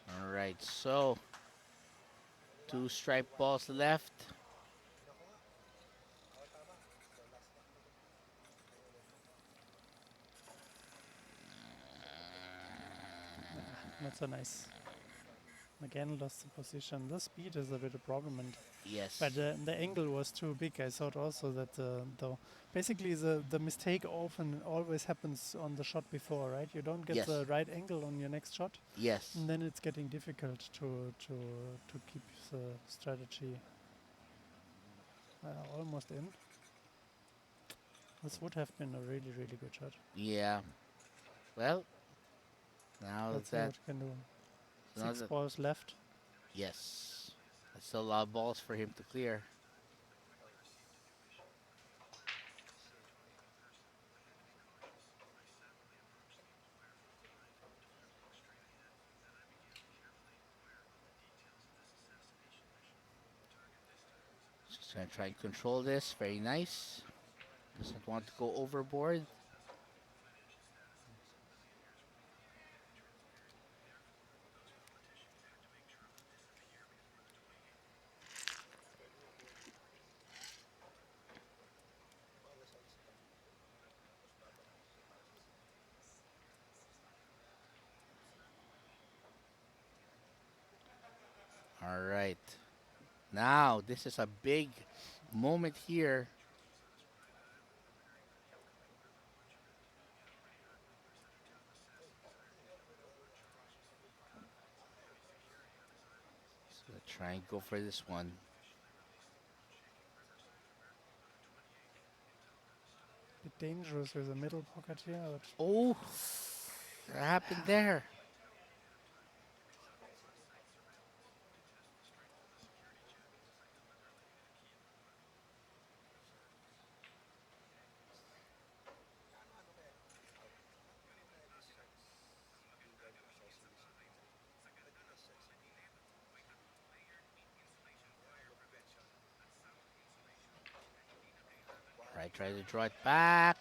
All right. So 2 striped balls left. Not so nice. Again, lost the position. The speed is a bit a problem, Yes. but the angle was too big. I thought also that basically the mistake often always happens on the shot before, right? You don't get Yes. the right angle on your next shot, Yes. and then it's getting difficult to keep the strategy almost in. This would have been a really really good shot. Yeah. Well, now Let's see that, what you can do. now 6 that balls left. yes, that's still a lot of balls for him to clear. Just gonna try and control this. Very nice. Doesn't want to go overboard. All right. Now, this is a big moment here. So try and go for this one. Bit dangerous with the middle pocket here, but Oh, what happened there? All right, try to draw it back.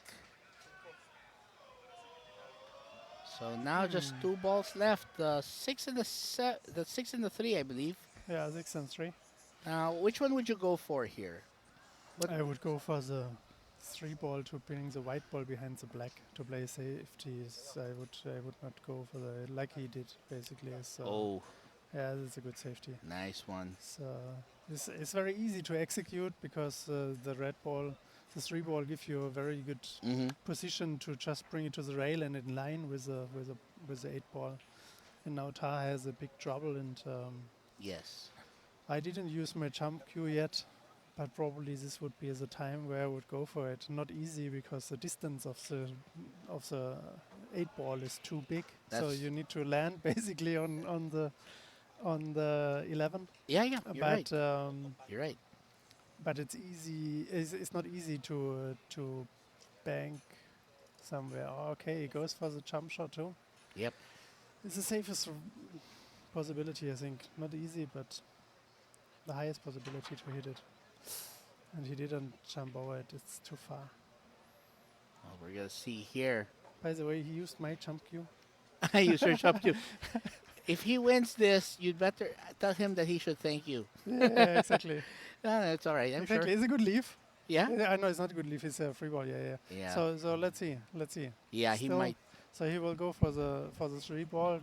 So now just 2 balls left. The 6 and the 6 and the 3, I believe. yeah, 6 and 3. Now, which one would you go for here? What? I would go for the 3 ball to bring the white ball behind the black to play safeties. I would not go for the like he did basically. So Oh, yeah, that's a good safety. nice one. So it's very easy to execute because the red ball, the 3 ball, give you a very good Mm-hmm. position to just bring it to the rail and in line with the 8 ball. And now Tar has a big trouble, and Yes. I didn't use my jump cue yet, but probably this would be the time where I would go for it. Not easy because the distance of the 8 ball is too big, so That's- you need to land basically on the 11. Yeah, yeah. You're right. You're right. But it's easy. It's not easy to bank somewhere. Oh, okay, he goes for the jump shot too. Yep. It's the safest possibility, I think. Not easy, but the highest possibility to hit it. And he didn't jump over it. It's too far. Well, we're gonna see here. By the way, he used my jump cue. You search up to. If he wins this, you'd better tell him that he should thank you. Yeah, exactly. No, it's all right. I'm Exactly. sure. It's a good leaf. Yeah. I know it's not a good leaf. It's a free ball. Yeah, yeah. Yeah. So let's see. Let's see. Yeah, he Still- might. So he will go for the 3 ball,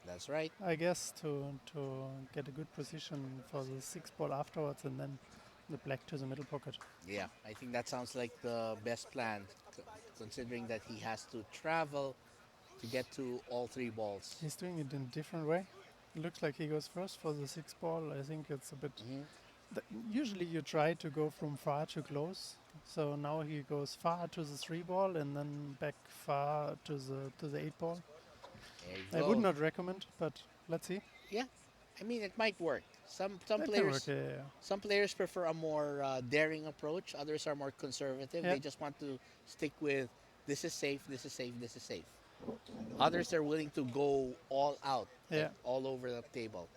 That's right. I guess, to get a good position for the 6 ball afterwards, and then the black to the middle pocket. Yeah, I think that sounds like the best plan, considering that he has to travel to get to all 3 balls. He's doing it in a different way. It looks like he goes first for the 6 ball. I think it's a bit. Mhm. Usually you try to go from far to close. So now he goes far to the 3 ball and then back far to the 8 ball. There you I go. would not recommend, but let's see. Yeah, I mean it might work. Some That can players work, yeah. some players prefer a more daring approach. Others are more conservative. Yeah. They just want to stick with this is safe, this is safe, this is safe. Others are willing to go all out, like Yeah. all over the table.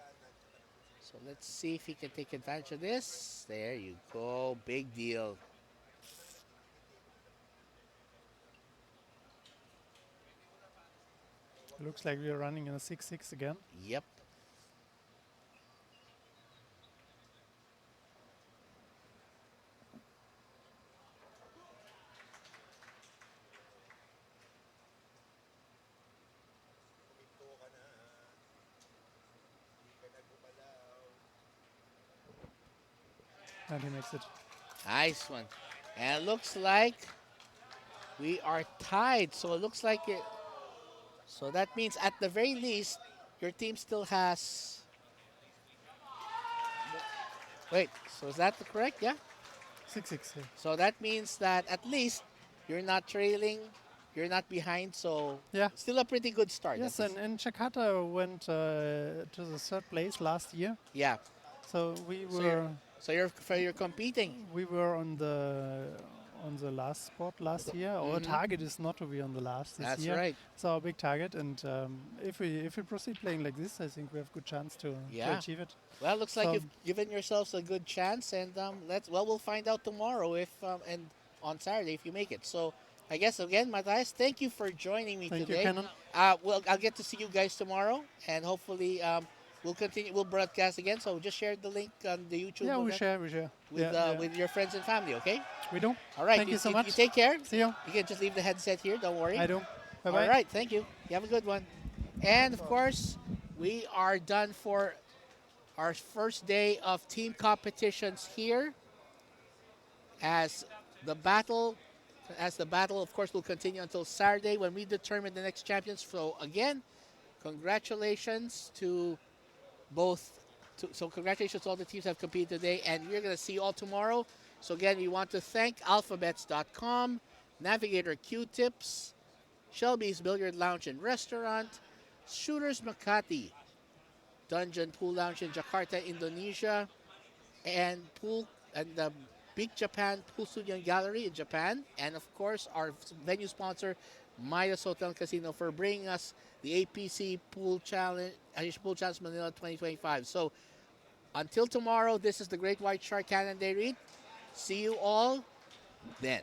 So let's see if he can take advantage of this. There you go, big deal. Looks like we're running in a 6-6 again. Yep. And he makes it. Nice one. And it looks like we are tied. So it looks like it. So that means at the very least, your team still has. Wait, so is that correct? Yeah. 6-6. Yeah. So that means that at least you're not trailing, you're not behind. So Yeah. still a pretty good start. Yes, at least. and Jakarta went to the 3rd place last year. Yeah. So we So were you're competing. on the last spot last year. Our Mhm. target is not to be on the last this That's year. right. It's our big target, and if we proceed playing like this, I think we have good chance to Yeah. achieve it. Well, looks like So- you've given yourselves a good chance, and we'll find out tomorrow if and on Saturday if you make it. So I guess again, Matthias, thank you for joining me Thank you, today. Cannon. Well, I'll get to see you guys tomorrow, and hopefully we'll continue. We'll broadcast again. So just share the link on the YouTube. Yeah, we event share. with Yeah, with your friends and family. Okay. we do. All right. Thank you so You much. take care. See you. You can just leave the headset here. Don't worry. I do. Bye All bye. right, thank you. You have a good one. And of course, we are done for our first day of team competitions here. As the battle, of course, will continue until Saturday when we determine the next champions. So again, congratulations to both. So congratulations to all the teams that have competed today, and we're going to see you all tomorrow. So again, we want to thank alphabets.com, Navigator Q-Tips, Shelby's Billiard Lounge and Restaurant, Shooters Makati, Dungeon Pool Lounge in Jakarta, Indonesia, and the Big Japan Pool Studio and Gallery in Japan, and of course our venue sponsor, Midas Hotel and Casino, for bringing us the APC Pool Challenge, Pool Challenge Manila 2025. So until tomorrow, this is the Great White Shark Cannon Day Read. See you all then.